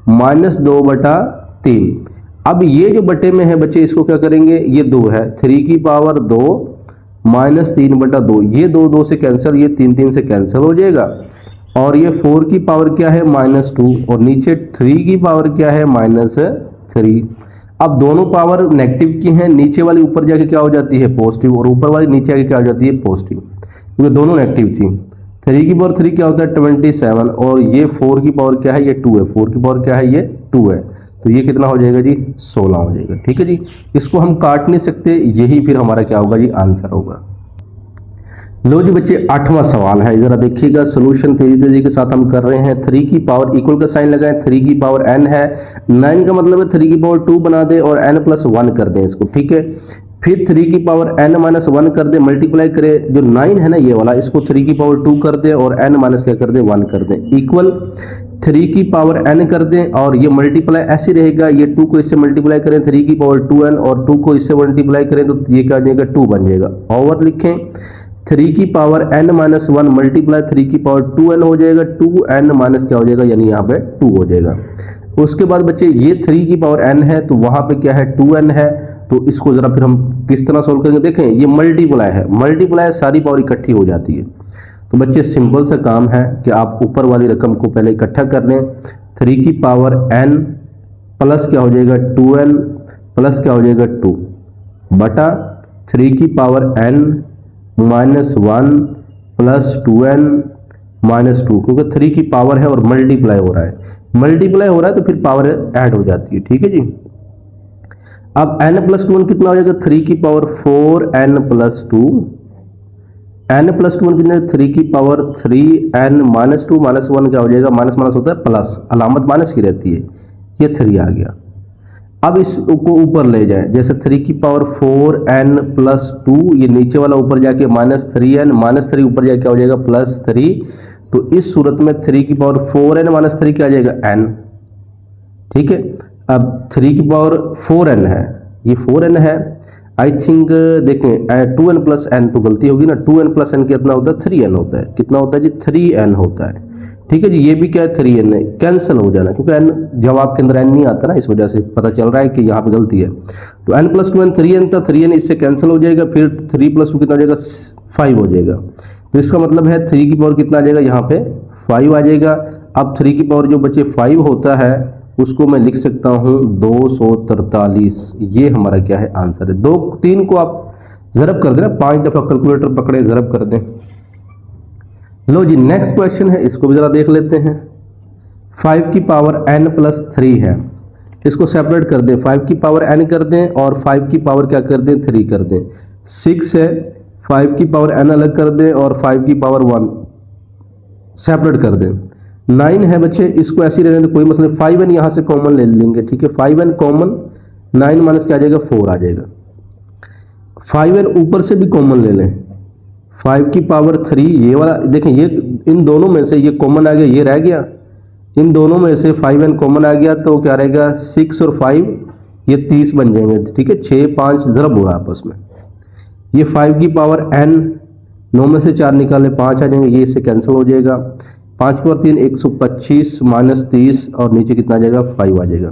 माइनस 2/3। अब ये जो बटे में है बच्चे, इसको क्या करेंगे, ये 2 है, 3 की पावर 2 माइनस 3/2, ये 2 2 से कैंसिल, ये 3 3 से कैंसिल हो जाएगा, और ये 4 की पावर क्या है -2, और नीचे 3 की पावर क्या है -3। अब दोनों पावर नेगेटिव की हैं, नीचे वाली ऊपर जाके क्या हो जाती है पॉजिटिव, और ऊपर वाली नीचे आके क्या हो जाती है पॉजिटिव, क्योंकि दोनों नेगेटिव थी। 3 की पावर 3 क्या होता है 27, और ये 4 की पावर क्या है, ये 2 है, 4 की पावर क्या है, ये 2 है, तो ये कितना हो जाएगा जी 16 हो जाएगा। ठीक है जी, इसको हम काट नहीं सकते, यही फिर हमारा क्या होगा जी आंसर होगा। लो जी बच्चे, 8वां सवाल है, जरा देखिएगा, सोल्यूशन तेजी तेजी के साथ हम कर रहे हैं। 3 की पावर इक्वल का साइन लगाएं, 3 की पावर n है, 9 का मतलब है 3 की पावर 2 बना दे और n प्लस 1 कर दें इसको, ठीक है। फिर 3 की पावर n माइनस 1 कर दे, मल्टीप्लाई करें, जो 9 है ना ये वाला, इसको 3 की पावर 2 कर दे और n माइनस क्या कर दे 1 कर दे, इक्वल 3 की पावर n कर दें, और ये मल्टीप्लाई ऐसे रहेगा, ये 2 को इससे मल्टीप्लाई करें 3 की पावर 2n, और 2 को इससे मल्टीप्लाई करें तो ये क्या हो जाएगा 2 बन जाएगा, ओवर लिखें 3 की पावर n माइनस 1 मल्टीप्लाई 3 की पावर 2n हो जाएगा, 2n माइनस क्या हो जाएगा, यानी यहाँ पे 2 हो जाएगा। उसके बाद बच्चे ये 3 की पावर n है, तो वहां पे क्या है 2n है, तो इसको जरा फिर हम किस तरह सोल्व करेंगे, देखें ये मल्टीप्लाई है, मल्टीप्लाई सारी पावर इकट्ठी हो जाती है, तो बच्चे सिंपल सा काम है कि आप ऊपर वाली रकम को पहले इकट्ठा कर लें। 3 की पावर n प्लस क्या हो जाएगा 2n प्लस क्या हो जाएगा 2 बटा 3 की power n minus 1 plus 2n minus 2, क्योंकि 3 की पावर है और मल्टीप्लाई हो रहा है, मल्टीप्लाई हो रहा है तो फिर पावर ऐड हो जाती है। ठीक है जी, अब n प्लस 2n कितना हो जाएगा, 3 की power 4n plus 2, n plus 2n कितना, 3 की पावर 3n माइनस 2 माइनस 1 क्या हो जाएगा, माइनस माइनस होता है प्लस, अलामत माइनस की रहती है, ये 3 आ गया। अब इसको ऊपर ले जाए, जैसे 3 की पावर 4n प्लस 2, ये नीचे वाला ऊपर जाके -3n, -3 ऊपर जाके क्या हो जाएगा +3। तो इस सूरत में 3 की पावर 4n -3 क्या आ जाएगा n। ठीक है, अब 3 की पावर 4n है, ये 4n है, आई थिंक देखें 2n प्लस n तो गलती होगी ना, 2n प्लस n कितना होता है 3n होता है। कितना होता है जी 3n होता है। ठीक है जी, ये भी क्या है 3n है, कैंसिल हो जाना क्योंकि n जवाब के अंदर n नहीं आता ना, इस वजह से पता चल रहा है कि यहाँ पे गलती है। तो n प्लस 2n 3n था, 3n इससे कैंसिल हो जाएगा, फिर 3 प्लस 2 कितना हो जाएगा 5 हो जाएगा। तो इसका मतलब है 3 की पावर कितना आ जाएगा यहाँ पे 5 आ जाएगा। अब 3 की पावर जो बचे 5 होता है उसको मैं लिख सकता हूँ 243। ये हमारा क्या है आंसर है। 2 3 को आप ज़रब कर देना, 5 दफ़ा कैलकुलेटर पकड़े ज़रब कर दें। लो जी नेक्स्ट क्वेश्चन है, इसको भी ज़रा देख लेते हैं। 5 की पावर n प्लस 3 है, इसको सेपरेट कर दें, 5 की पावर n कर दें और 5 की पावर क्या कर दें 3 कर दें। 6 है, 5 की पावर n अलग कर दें और 5 की पावर 1 सेपरेट कर दें। 9 है बच्चे, इसको ऐसे ही रहने दें, कोई मसला नहीं। 5n यहाँ से कॉमन ले लेंगे, ठीक है, 5n कॉमन, 9 माइनस क्या आ जाएगा 4 आ जाएगा। 5n ऊपर से भी कॉमन ले लें, 5 की पावर 3 ये वाला देखें, ये इन दोनों में से ये कॉमन आ गया, ये रह गया, इन दोनों में से 5n कॉमन आ गया तो क्या रहेगा 6 और 5 ये 30 बन जाएंगे। ठीक है, 6 5 ज़रब हुआ आपस में। ये 5 की पावर n, 9 में से 4 निकाले 5 आ जाएंगे, ये इससे कैंसिल हो जाएगा। 5 की पावर 3 125 माइनस 30 और नीचे कितना आ जाएगा 5 आ जाएगा।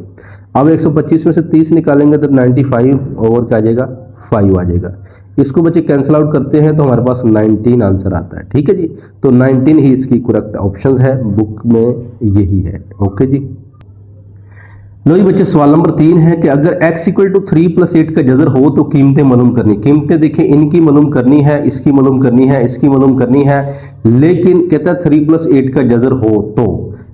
अब 125 में से 30 निकालेंगे तो 95 और क्या आ जाएगा 5 आ जाएगा। इसको बच्चे कैंसिल आउट करते हैं तो हमारे पास 19 आंसर आता है। ठीक है जी, तो 19 ही इसकी करेक्ट ऑप्शन है, बुक में यही है। ओके जी, लो जी बच्चे सवाल नंबर 3 है कि अगर x इक्वल टू 3 प्लस 8 का जजर हो तो कीमतें मालूम करनी। कीमतें देखिए, इनकी मालूम करनी है, इसकी मालूम करनी है, इसकी मालूम करनी है, लेकिन कहता है 3 प्लस 8 का जजर हो तो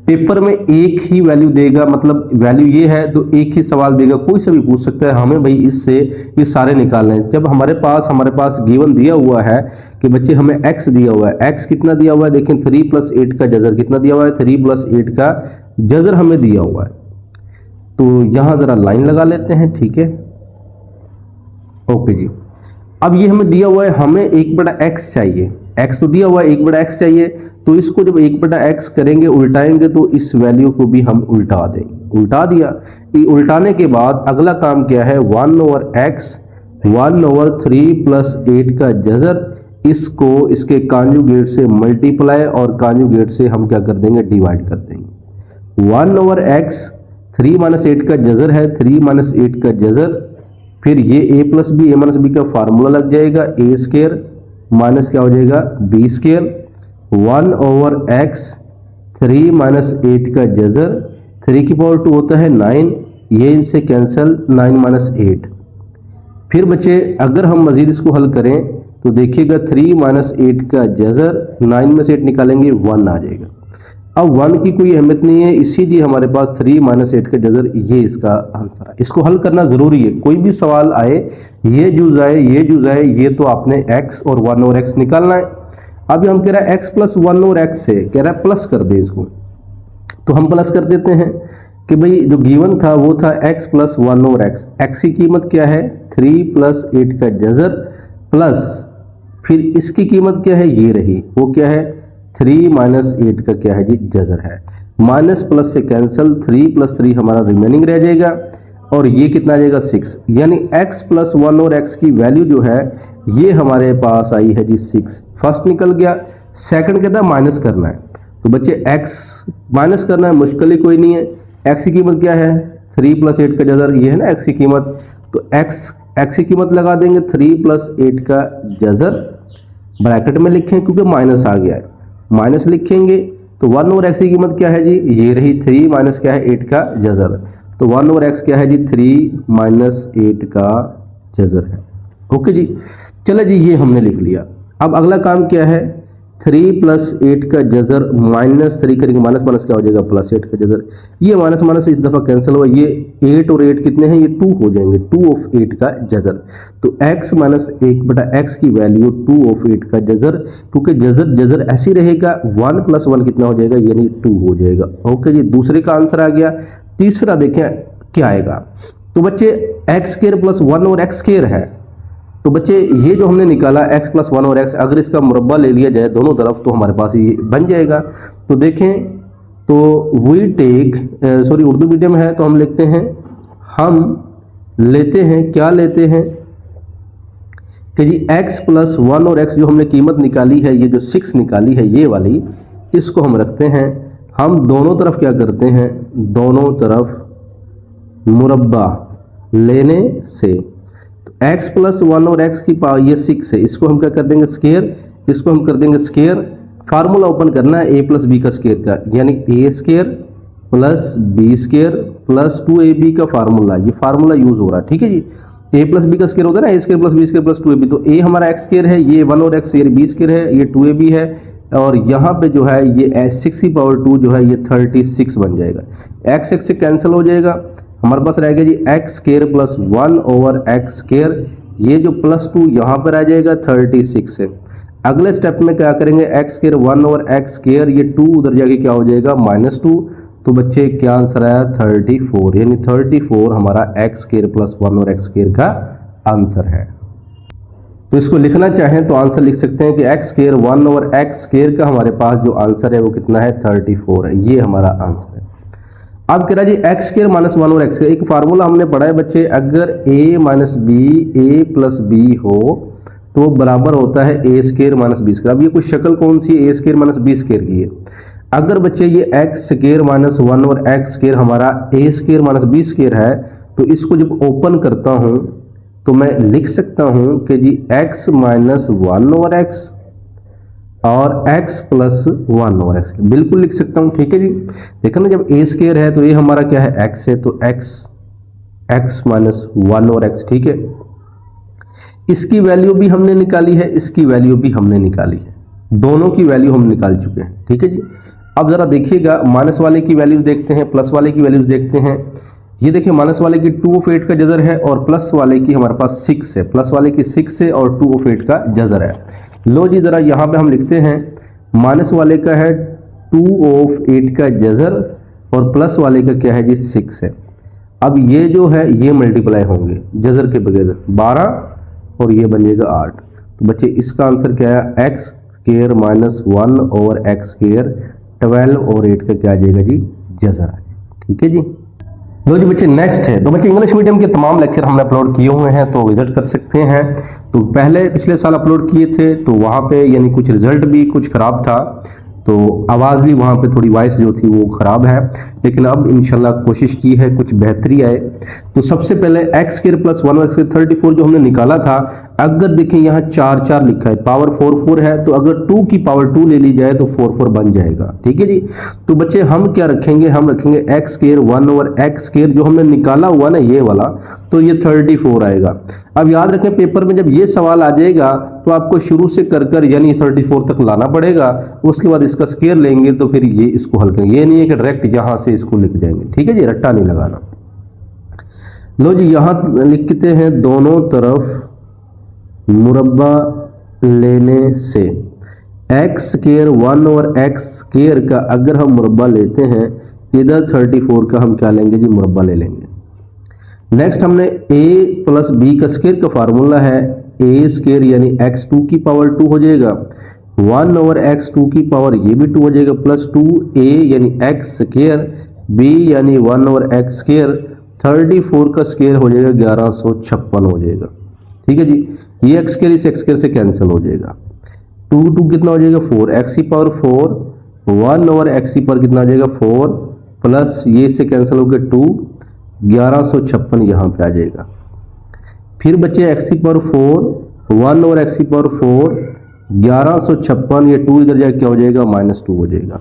पेपर में एक ही वैल्यू देगा, मतलब वैल्यू ये है तो एक ही सवाल देगा, कोई से भी पूछ सकता है हमें भाई इससे ये सारे निकालने हैं। जब हमारे पास गिवन दिया हुआ है कि बच्चे हमें x दिया हुआ है, x कितना दिया हुआ है देखें 3 प्लस 8 का जजर कितना दिया हुआ है, 3 प्लस 8 का जजर हमें दिया हुआ है। तो यहां जरा लाइन लगा लेते हैं, ठीक है, ओके जी। अब ये हमें दिया हुआ है, हमें 1/x चाहिए, x तो दिया हुआ है 1/x चाहिए, तो इसको जब 1/x करेंगे उल्टाएंगे तो इस वैल्यू को भी हम उल्टा देंगे। उल्टा दिया, उल्टाने के बाद अगला काम क्या है 1/x 1/3 प्लस 8 का जजर, इसको इसके कांजुगेट से मल्टीप्लाई और कांजुगेट से हम क्या कर देंगे डिवाइड कर देंगे। 1/x 3 माइनस 8 का जजर है, 3 माइनस 8 का जजर, फिर ये a plus B, A minus B का फार्मूला लग जाएगा, a स्क्वायर माइनस क्या हो जाएगा b स्क्वायर, 1/x 3 माइनस 8 का जजर, 3 की पावर 2 होता है 9, ये इनसे कैंसिल 9 माइनस 8। फिर बच्चे अगर हम मजीद इसको हल करें तो देखिएगा 3 माइनस 8 का जजर, 9 में से 8 निकालेंगे 1 आ जाएगा। अब 1 की कोई अहमियत नहीं है, इसीलिए हमारे पास 3 माइनस 8 का जजर, ये इसका आंसर है। इसको हल करना जरूरी है, कोई भी सवाल आए, ये जुज आए, ये जुज आए, ये तो आपने x और 1/x निकालना है। अब हम कह रहा है x प्लस 1/x से कह रहा है प्लस कर दे इसको, तो हम प्लस कर देते हैं कि भाई जो गिवन था वो था x प्लस 1/x, x की कीमत क्या है 3 प्लस 8 का जजर, प्लस फिर इसकी कीमत क्या है ये रही, वो क्या है 3 माइनस 8 का क्या है जी जजर है। माइनस प्लस से कैंसिल, 3 प्लस 3 हमारा रिमेनिंग रह जाएगा और ये कितना आ जाएगा 6, यानी x प्लस 1/x की वैल्यू जो है ये हमारे पास आई है जी 6। फर्स्ट निकल गया, सेकंड कहता है माइनस करना है, तो बच्चे x माइनस करना है, मुश्किल ही कोई नहीं है। x की कीमत क्या है 3 प्लस 8 का जजर, ये है ना x की कीमत, तो x की कीमत लगा देंगे 3 प्लस 8 का जजर, ब्रैकेट में लिखें क्योंकि माइनस आ गया है, माइनस लिखेंगे तो 1/x की कीमत क्या है जी ये रही 3 माइनस क्या है 8 का जजर, तो 1/x क्या है जी 3 माइनस 8 का जजर है। ओके जी, चलो जी ये हमने लिख लिया। अब अगला काम क्या है 3 प्लस 8 का जजर माइनस 3 करेंगे, माइनस माइनस क्या हो जाएगा प्लस 8 का जजर, ये माइनस माइनस इस दफ़ा कैंसिल हुआ, ये 8 और 8 कितने हैं ये 2 हो जाएंगे, 2 ऑफ 8 का जजर, तो x माइनस 1/x की वैल्यू 2 ऑफ 8 का जजर, क्योंकि जजर जजर ऐसी रहेगा 1 प्लस 1 कितना हो जाएगा यानी 2 हो जाएगा। ओके जी, दूसरे का आंसर आ गया तीसरा देखें क्या आएगा, तो बच्चे एक्स स्क्वायर प्लस 1 और एक्स स्क्वायर है, तो बच्चे ये जो हमने निकाला x प्लस 1 और x, अगर इसका मुरब्बा ले लिया जाए दोनों तरफ तो हमारे पास ये बन जाएगा। तो देखें, तो we take sorry Urdu medium है तो हम लिखते हैं, हम लेते हैं, क्या लेते हैं कि जी x प्लस 1 और x जो हमने कीमत निकाली है, ये जो 6 निकाली है ये वाली, इसको हम रखते हैं, हम दोनों तरफ क्या करते हैं, दोनों तरफ मुरब्बा लेने से, तो x प्लस 1 और x की पावर ये 6 है, इसको हम क्या कर देंगे स्क्वायर, इसको हम कर देंगे स्क्वायर। फार्मूला ओपन करना है a प्लस बी का स्क्वायर का, यानी a square plus B square plus 2ab का फार्मूला, ये फार्मूला यूज हो रहा है, ठीक है जी। a प्लस बी का स्क्वायर होता है ना, a square plus B square plus 2ab, तो a हमारा x स्क्वायर है, ये 1 और x, ये b स्क्वायर है, ये 2ab है, और यहाँ पे जो है ये 6 की पावर 2 जो है ये 36 बन जाएगा। x से कैंसिल हो जाएगा, हमारे पास रहेगा जी x square plus 1 over x square, ये जो प्लस 2 यहाँ पर आ जाएगा 36 है। अगले स्टेप में क्या करेंगे, x square 1 over x square, ये 2 उधर जाके क्या हो जाएगा -2, तो बच्चे क्या आंसर आया 34, यानी 34 हमारा एक्स स्क्वायर प्लस 1 और एक्स स्क्वायर का आंसर है। तो इसको लिखना चाहें तो आंसर लिख सकते हैं कि x square 1 over x square का हमारे पास जो आंसर है वो कितना है 34 है, ये हमारा आंसर है। अब कह रहा जी एक्स स्क्वायर माइनस 1 और एक्स स्क्वायर, एक फार्मूला हमने पढ़ा है बच्चे, अगर a minus B A plus B हो तो बराबर होता है a square minus B square. अब ये कुछ शक्ल कौन सी है, a square minus B square की है। अगर बच्चे ये एक्स स्क्वायर माइनस 1 और एक्स स्क्वायर हमारा a square minus B square है, तो इसको जब ओपन करता हूं तो मैं लिख सकता हूं कि जी x माइनस 1 ओवर x और x प्लस 1 ओवर x, बिल्कुल लिख सकता हूं, ठीक है जी। देखो ना, जब a स्क्वायर है तो ये हमारा क्या है x है, तो x माइनस 1 ओवर x, ठीक है। इसकी वैल्यू भी हमने निकाली है, इसकी वैल्यू भी हमने निकाली है, दोनों की वैल्यू हम निकाल चुके हैं, ठीक है जी। अब जरा देखिएगा, माइनस वाले की वैल्यू देखते हैं, प्लस वाले की वैल्यू देखते हैं। ये देखिए माइनस वाले की 2 ऑफ 8 का जजर है और प्लस वाले की हमारे पास 6 है, प्लस वाले की 6 है और 2 ऑफ 8 का जजर है। लो जी, जरा यहाँ पे हम लिखते हैं, माइनस वाले का है 2 ऑफ 8 का जजर और प्लस वाले का क्या है जी 6 है। अब ये जो है ये मल्टीप्लाई होंगे जजर के बगैर 12 और ये बन जाएगा 8, तो बच्चे इसका आंसर क्या है x square minus 1 over x square 12 और 8 का क्या आ जाएगा जी जजर, ठीक है जी। लो जी बच्चे नेक्स्ट है, तो बच्चे इंग्लिश मीडियम के तमाम लेक्चर हमने अपलोड किए हुए हैं तो विजिट कर सकते हैं। तो पहले पिछले साल अपलोड किए थे तो वहाँ पे यानी कुछ रिजल्ट भी कुछ ख़राब था, तो आवाज़ भी वहाँ पे थोड़ी वॉइस जो थी वो ख़राब है, लेकिन अब इंशाल्लाह कोशिश की है कुछ बेहतरी आए। तो सबसे पहले x square plus 1 x square 34 जो हमने निकाला था, अगर देखें यहाँ 4 4 लिखा है, पावर 4 4 है, तो अगर 2 की पावर 2 ले ली जाए तो 4 4 बन जाएगा, ठीक है जी। तो बच्चे हम क्या रखेंगे, हम रखेंगे x square 1 over x square जो हमने निकाला हुआ ना ये वाला, तो ये 34 आएगा। अब याद रखें पेपर में जब ये सवाल आ जाएगा तो आपको शुरू से कर यानी 34 तक लाना पड़ेगा, उसके बाद इसका स्क्वायर लेंगे तो फिर ये इसको हल करेंगे, ये नहीं है कि डायरेक्ट यहां से इसको लिख देंगे, ठीक है जी, रट्टा नहीं लगाना। लो जी यहां लिखते हैं दोनों तरफ मुरब्बा लेने से, एक्स स्क्वायर 1 और एक्स स्क्वायर का अगर हम मुरब्बा लेते हैं, इधर 34 का हम क्या लेंगे जी मुरब्बा ले लेंगे। नेक्स्ट हमने a प्लस बी का स्क्वायर का फार्मूला है, a स्क्वायर यानी x2 की पावर 2 हो जाएगा, 1 ओवर x2 की पावर ये भी 2 हो जाएगा, प्लस 2a यानी x स्क्वायर, b यानी 1 ओवर x स्क्वायर, 34 का स्क्वायर हो जाएगा 1156 हो जाएगा, ठीक है जी। ये x स्क्वायर इस x स्क्वायर से कैंसिल हो जाएगा, 2 2 कितना हो जाएगा 4, x की पावर 4, 1 ओवर x की पावर कितना हो जाएगा 4, प्लस ये से कैंसिल हो गया 2, 1156 यहाँ पे आ जाएगा। फिर बच्चे x की पावर 4, 1 और x की पावर 4, 1156, ये 2 इधर जाके क्या हो जाएगा -2 हो जाएगा।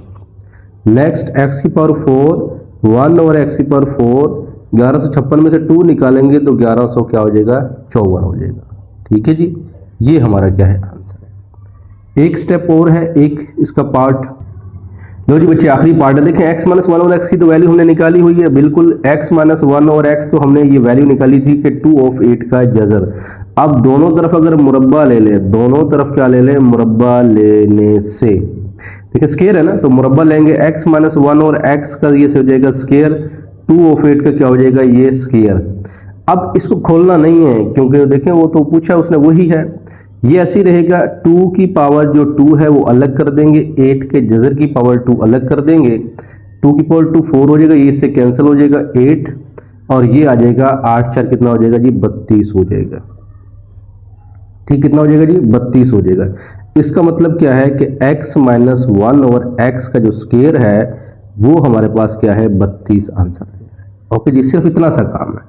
नेक्स्ट x की पावर 4, 1 और x की पावर 4, 1156 में से 2 निकालेंगे तो 1100 क्या हो जाएगा 54 हो जाएगा, ठीक है जी। ये हमारा क्या है आंसर है। एक स्टेप और है, एक इसका पार्ट। लो जी बच्चे आखिरी पार्ट है, देखें x माइनस 1 और x की तो वैल्यू हमने निकाली हुई है, बिल्कुल x माइनस 1 और x तो हमने ये वैल्यू निकाली थी कि 2 ऑफ 8 का जजर। अब दोनों तरफ अगर मुरब्बा ले लें, दोनों तरफ क्या ले लें मुरब्बा लेने से, देखिए स्क्वायर है ना, तो मुरब्बा लेंगे x माइनस 1 और x का ये से हो जाएगा स्क्वायर, 2 ऑफ 8 का क्या हो जाएगा, ये स्क्वायर। अब इसको खोलना नहीं है क्योंकि देखें वो तो पूछा उसने वही है, ये ऐसी रहेगा। 2 की पावर जो 2 है वो अलग कर देंगे, 8 के जजर की पावर 2 अलग कर देंगे, 2 की पावर 2 4 हो जाएगा, ये इससे कैंसिल हो जाएगा 8, और ये आ जाएगा 8 4 कितना हो जाएगा जी, 32 हो जाएगा। ठीक, कितना हो जाएगा जी, 32 हो जाएगा। इसका मतलब क्या है कि x माइनस 1 ओवर x का जो स्क्वायर है वो हमारे पास क्या है, 32 आंसर है। ओके जी, सिर्फ इतना सा काम है।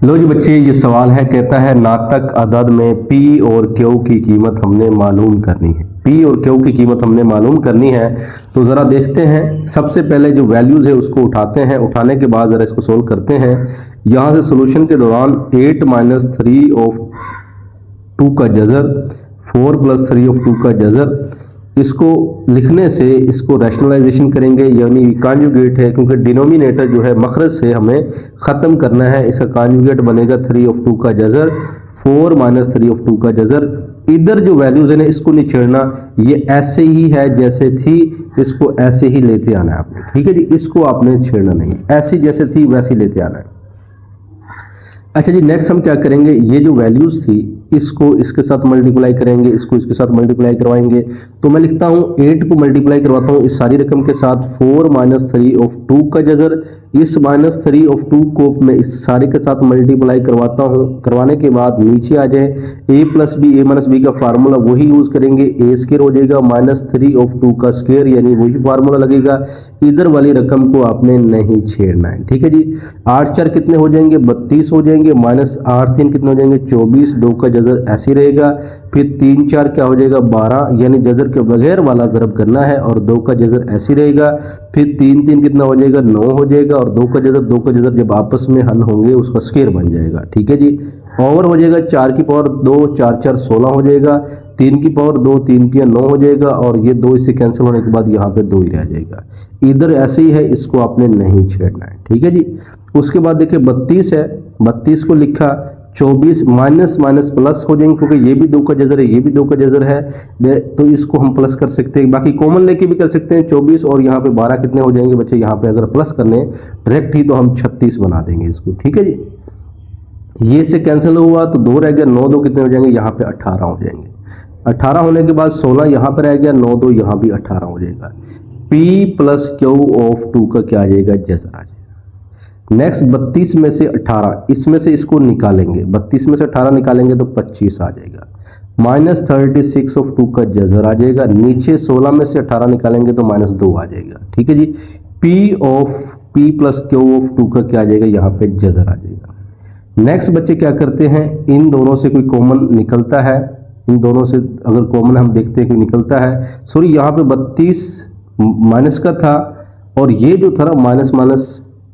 लो जी बच्चे, ये सवाल है, कहता है नातक अदद में p और q की कीमत हमने मालूम करनी है। p और q की कीमत हमने मालूम करनी है, तो ज़रा देखते हैं। सबसे पहले जो वैल्यूज़ है उसको उठाते हैं, उठाने के बाद ज़रा इसको सोल्व करते हैं। यहाँ से सोल्यूशन के दौरान 8 माइनस 3 ऑफ 2 का जज़र, 4 प्लस 3 ऑफ 2 का जज़र, इसको लिखने से इसको रैशनलाइजेशन करेंगे, यानी कॉन्जुगेट है क्योंकि डिनोमिनेटर जो है मखरज से हमें ख़त्म करना है। इसका कॉन्जुगेट बनेगा 3 ऑफ 2 का जज़र, 4 माइनस 3 ऑफ 2 का जज़र। इधर जो वैल्यूज़ है ना इसको नहीं छेड़ना, ये ऐसे ही है जैसे थी, इसको ऐसे ही लेते आना है आपने। ठीक है जी, इसको आपने छेड़ना नहीं, ऐसी जैसे थी वैसी लेते आना है। अच्छा जी, नेक्स्ट हम क्या करेंगे, ये जो वैल्यूज़ थी इसको इसके साथ मल्टीप्लाई करेंगे, इसको इसके साथ मल्टीप्लाई करवाएंगे। तो मैं लिखता हूँ 8 को मल्टीप्लाई करवाता हूँ इस सारी रकम के साथ, 4 माइनस 3 ऑफ 2 का जज़र, इस माइनस 3 ऑफ 2 को मैं इस सारे के साथ मल्टीप्लाई करवाता हूँ। करवाने के बाद नीचे आ जाए a plus B, A minus B का फार्मूला वही यूज़ करेंगे, a स्क्वायर हो जाएगा माइनस 3 ऑफ 2 का स्क्वायर, यानी वही फार्मूला लगेगा। इधर वाली रकम को आपने नहीं छेड़ना है। ठीक है जी, 8 4 कितने हो जाएंगे, 32 हो जाएंगे, माइनस 8 3 कितने हो जाएंगे, 24, 2 का जज़र ऐसे रहेगा, फिर 3 4 क्या हो जाएगा, 12, यानी जज़र के बगैर वाला ज़रब करना है, और 2 का जज़र ऐसे रहेगा, फिर 3 3 कितना हो जाएगा, 9 हो जाएगा, और 2 का जज़र जब आपस में हल होंगे उसका स्क्वायर बन जाएगा। ठीक है जी, ओवर हो जाएगा 4 की पावर 2 4 4 16 हो जाएगा, 3 की पावर 2 3 3 9 हो जाएगा, और ये 2 इससे कैंसिल होने के बाद यहाँ पे 2 ही रह जाएगा। इधर ऐसे ही है, इसको आपने नहीं छेड़ना है। ठीक है जी, उसके बाद देखिए 32 है, 32 को लिखा, 24 माइनस माइनस प्लस हो जाएंगे क्योंकि ये भी 2 का जज़र है, ये भी 2 का जज़र है, तो इसको हम प्लस कर सकते हैं, बाकी कॉमन लेके भी कर सकते हैं। 24 और यहाँ पे 12 कितने हो जाएंगे बच्चे, यहाँ पे अगर प्लस करने डायरेक्ट ही तो हम 36 बना देंगे इसको। ठीक है जी, ये से कैंसिल हुआ तो 2 रह गया, 9 2 कितने हो जाएंगे, यहाँ पे 18 हो जाएंगे। 18 होने के बाद 16 यहाँ पर रह गया, 9 2 यहाँ भी 18 हो जाएगा। P प्लस Q ऑफ 2 का क्या आ जाएगा, जज़र आ जाएगा। नेक्स्ट 32 में से 18, इसमें से इसको निकालेंगे, 32 में से 18 निकालेंगे तो 25 आ जाएगा, माइनस 36 ऑफ 2 का जज़र आ जाएगा। नीचे 16 में से 18 निकालेंगे तो माइनस 2 आ जाएगा। ठीक है जी, P प्लस Q ऑफ 2 का क्या आ जाएगा, यहाँ पे जज़र आ जाएगा। नेक्स्ट बच्चे क्या करते हैं, इन दोनों से कोई कॉमन निकलता है, इन दोनों से अगर कॉमन हम देखते हैं कोई निकलता है, सॉरी यहाँ पे 32 माइनस का था और ये जो था ना माइनस माइनस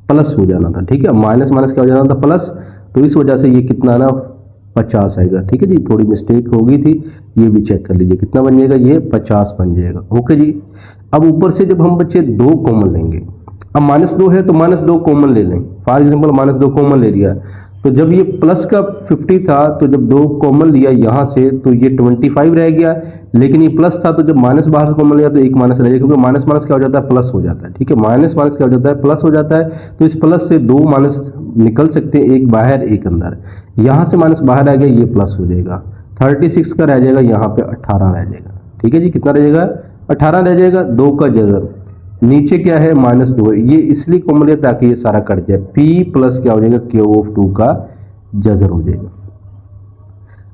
प्लस हो जाना था। ठीक है, माइनस माइनस क्या हो जाना था, प्लस, तो इस वजह से ये कितना ना 50 आएगा। ठीक है जी, थोड़ी मिस्टेक हो गई थी, ये भी चेक कर लीजिए कितना बन जाएगा, ये 50 बन जाएगा। ओके जी, अब ऊपर से जब हम बच्चे 2 कॉमन लेंगे, अब माइनस 2 है तो माइनस 2 कॉमन ले लें, फॉर एग्जाम्पल माइनस 2 कॉमन ले लिया, तो जब ये प्लस का 50 था तो जब 2 कॉमन लिया यहाँ से तो ये 25 रह गया, लेकिन ये प्लस था तो जब माइनस बाहर से कॉमन लिया तो 1 माइनस रह गया, क्योंकि माइनस माइनस क्या हो जाता है, प्लस हो जाता है। ठीक है, माइनस माइनस क्या हो जाता है, प्लस हो जाता है, तो इस प्लस से 2 माइनस निकल सकते हैं, एक बाहर एक अंदर, यहाँ से माइनस बाहर आ गया, ये प्लस हो जाएगा, 36 का रह जाएगा, यहाँ पे 18 रह जाएगा। ठीक है जी, कितना रह जाएगा, 18 रह जाएगा, 2 का जज़र, नीचे क्या है माइनस 2, ये इसलिए कॉमन लिया ताकि ये सारा कट जाए, P प्लस क्या हो जाएगा, Q ऑफ 2 का जज़र हो जाएगा।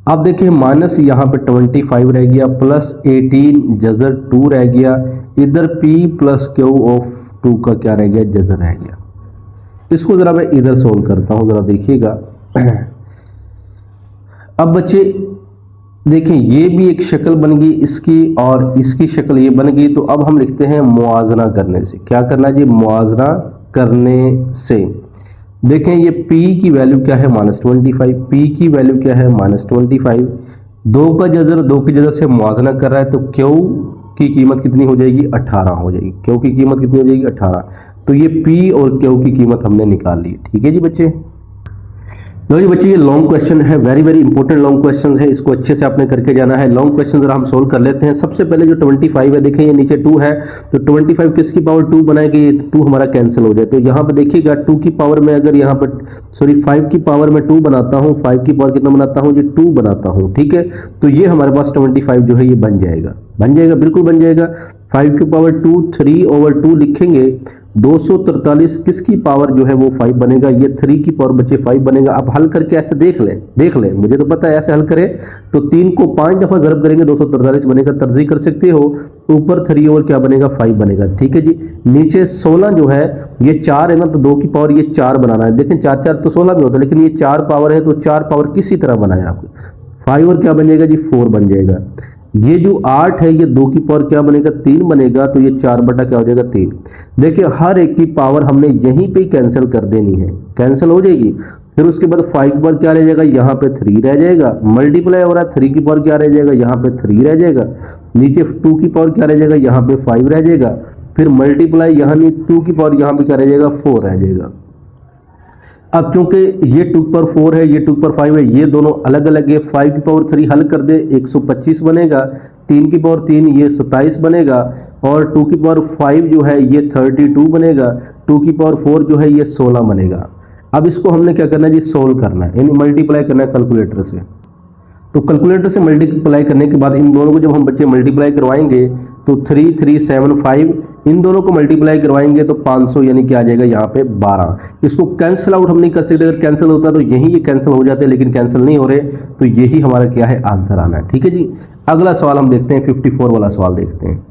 अब देखिए माइनस यहाँ पे 25 रह गया, प्लस 18 जज़र 2 रह गया, इधर P प्लस Q ऑफ 2 का क्या रह गया, जज़र रह गया। इसको जरा मैं इधर सोल्व करता हूँ, जरा देखिएगा। अब बच्चे देखें, ये भी एक शक्ल बन गई इसकी और इसकी शक्ल ये बन गई, तो अब हम लिखते हैं मुआजना करने से। क्या करना है जी, मुआजना करने से। देखें ये P की वैल्यू क्या है, -25, P की वैल्यू क्या है, -25, 2 का जज़र 2 की जगह से मुआजना कर रहा है, तो Q की कीमत कितनी हो जाएगी, 18 हो जाएगी। Q की कीमत कितनी हो जाएगी, 18। तो ये P और Q की कीमत हमने निकाल ली। ठीक है जी बच्चे, लो जी बच्चे, ये लॉन्ग क्वेश्चन है, very very important long question है, इसको अच्छे से आपने करके जाना है। लॉन्ग क्वेश्चन जरा हम सोल्व कर लेते हैं। सबसे पहले जो 25 है, देखें ये नीचे 2 है, तो 25 किसकी पावर 2 बनाएगी, ये 2 हमारा कैंसिल हो जाए। तो यहाँ पे देखिएगा 2 की पावर में अगर यहाँ पर 5 की पावर में 2 बनाता हूँ, 5 की पावर कितना बनाता हूँ जी, 2 बनाता हूँ, ठीक है। तो ये हमारे पास 25 जो है ये बन जाएगा, बिल्कुल बन जाएगा। 5 की पावर 2, 3/2 लिखेंगे, 243 किसकी पावर जो है वो 5 बनेगा, ये 3 की पावर बचे 5 बनेगा। आप हल करके ऐसे देख लें, मुझे तो पता है ऐसे हल करें तो 3 को 5 दफा ज़रब करेंगे 243 बनेगा, तर्जी कर सकते हो। ऊपर 3 और क्या बनेगा, 5 बनेगा, ठीक है जी। नीचे 16 जो है ये 4 है ना, तो 2 की पावर ये 4 बनाना है। देखें 4 4 तो 16 में होता है, लेकिन ये 4 पावर है, तो 4 पावर किसी तरह बनाया आपको, 5 और क्या बन जाएगा जी, 4 बन जाएगा। ये जो 8 है ये 2 की पावर क्या बनेगा, 3 बनेगा, तो ये 4 बटा क्या हो जाएगा, 3। देखिए हर एक की पावर हमने यहीं पे कैंसिल कर देनी है, कैंसिल हो जाएगी। फिर उसके बाद 5 की पावर क्या रह जाएगा, यहाँ पे 3 रह जाएगा, मल्टीप्लाई हो रहा है, 3 की पावर क्या रह जाएगा, यहाँ पे 3 रह जाएगा। नीचे 2 की पावर क्या रह जाएगा, यहाँ पे 5 रह जाएगा। फिर मल्टीप्लाई यहाँ 2 की पावर यहाँ पे क्या रह जाएगा, 4 रह जाएगा। अब चूंकि ये 2 पर 4 है, ये 2 पर 5 है, ये दोनों अलग अलग है। 5 की पावर 3 हल कर दे, 125 बनेगा। 3 की पावर 3 ये 27 बनेगा, और 2 की पावर 5 जो है ये 32 बनेगा। 2 की पावर 4 जो है ये 16 बनेगा। अब इसको हमने क्या करना है जी, सोल्व करना है, यानी मल्टीप्लाई करना है कैलकुलेटर से। तो कैलकुलेटर से मल्टीप्लाई करने के बाद इन दोनों को जब हम बच्चे मल्टीप्लाई करवाएंगे तो 3375, इन दोनों को मल्टीप्लाई करवाएंगे तो 500 यानी कि आ जाएगा यहाँ पे 12। इसको कैंसिल आउट हम नहीं कर सकते, अगर कैंसिल होता तो यही ये कैंसिल हो जाते, लेकिन कैंसिल नहीं हो रहे, तो यही हमारा क्या है, आंसर आना है, ठीक है जी। अगला सवाल हम देखते हैं, 54 वाला सवाल देखते हैं।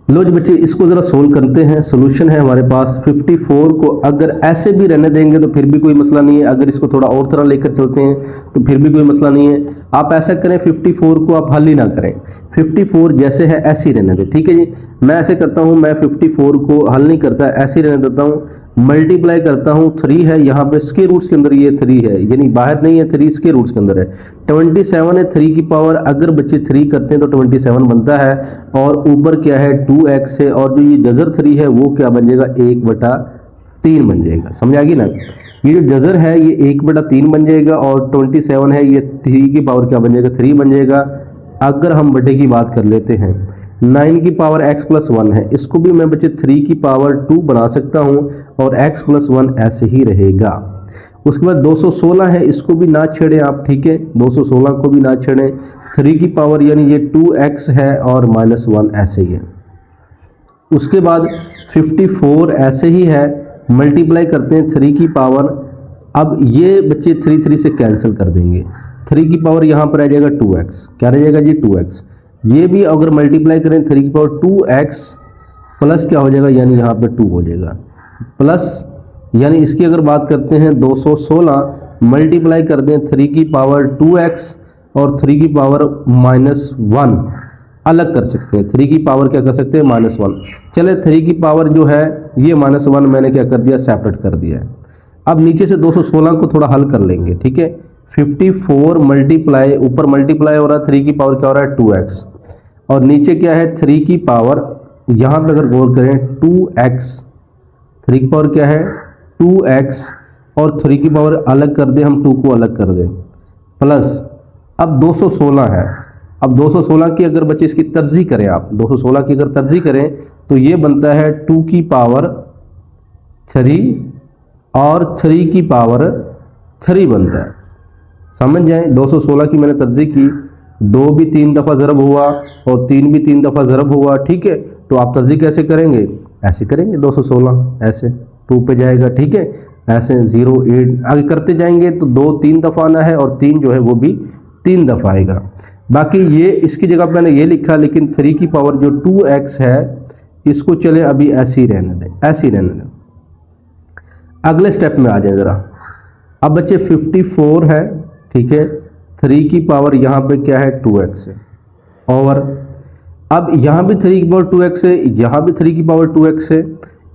लो जी बच्चे, इसको जरा सोल्व करते हैं। सोल्यूशन है हमारे पास 54 को अगर ऐसे भी रहने देंगे तो फिर भी कोई मसला नहीं है, अगर इसको थोड़ा और तरह लेकर चलते हैं तो फिर भी कोई मसला नहीं है। आप ऐसा करें, 54 को आप हल ही ना करें, 54 जैसे है ऐसे ही रहने दें, ठीक है जी। मैं ऐसे करता हूं, मैं 54 को हल नहीं करता, ऐसे ही रहने देता हूं, मल्टीप्लाई करता हूं। 3 है यहाँ पे, स्क्वायर रूट्स के अंदर ये 3 है, यानी बाहर नहीं है, 3 स्क्वायर रूट्स के अंदर है। 27 है, 3 की पावर अगर बच्चे 3 करते हैं तो 27 बनता है, और ऊपर क्या है 2x है, और जो ये जजर 3 है वो क्या बन जाएगा, 1/3 बन जाएगा। समझ आ गई ना, ये जो जजर है ये 1/3 बन जाएगा, और 27 है ये 3 की पावर क्या बन जाएगा, 3 बन जाएगा। अगर हम बटे की बात कर लेते हैं, 9 की पावर x + 1 है, इसको भी मैं बच्चे 3 की पावर 2 बना सकता हूं, और x + 1 ऐसे ही रहेगा। उसके बाद 216 है, इसको भी ना छेड़ें आप, ठीक है, 216 को भी ना छेड़ें। 3 की पावर यानी ये 2x है, और -1 ऐसे ही है। उसके बाद 54 ऐसे ही है, मल्टीप्लाई करते हैं 3 की पावर। अब ये बच्चे 3 से कैंसिल कर देंगे, 3 की पावर यहाँ पर आ जाएगा 2x, क्या रह जाएगा जी, 2x। ये भी अगर मल्टीप्लाई करें 3 की पावर 2x प्लस क्या हो जाएगा, यानी यहाँ पे 2 हो जाएगा, प्लस यानी इसकी अगर बात करते हैं 216 मल्टीप्लाई कर दें 3 की पावर 2x और 3 की पावर -1 अलग कर सकते हैं। 3 की पावर क्या कर सकते हैं, -1। चले 3 की पावर जो है ये -1 मैंने क्या कर दिया, सेपरेट कर दिया है। अब नीचे से 216 को थोड़ा हल कर लेंगे, ठीक है। 54 मल्टीप्लाई, ऊपर मल्टीप्लाई हो रहा है, 3 की पावर क्या हो रहा है 2x, और नीचे क्या है 3 की पावर, यहाँ पे अगर गौर करें 2x, 3 की पावर क्या है 2x, और 3 की पावर अलग कर दें हम, 2 को अलग कर दें, प्लस अब 216 है। अब 216 की अगर बच्चे इसकी तरजीह करें, आप 216 की अगर तरजीह करें तो ये बनता है 2 की पावर 3 और 3 की पावर 3 बनता है। समझ जाए, 216 की मैंने तरजीह की, 2 भी 3 दफ़ा ज़रब हुआ और 3 भी 3 दफ़ा ज़रब हुआ, ठीक है। तो आप तरजीह कैसे करेंगे, ऐसे करेंगे, 216 ऐसे 2 पे जाएगा, ठीक है, ऐसे 0 8 आगे करते जाएंगे तो 2 3 दफ़ा आना है, और 3 जो है वो भी 3 दफ़ा आएगा। बाकी ये इसकी जगह मैंने ये लिखा, लेकिन 3 की पावर जो 2x है इसको चले अभी ऐसे ही रहने दें, ऐसे ही रहने दें। अगले स्टेप में आ जाए ज़रा। अब बच्चे 54 है, ठीक है, 3 की पावर यहाँ पे क्या है 2x है, और अब यहाँ भी 3 की पावर 2x है, यहाँ भी 3 की पावर 2x है।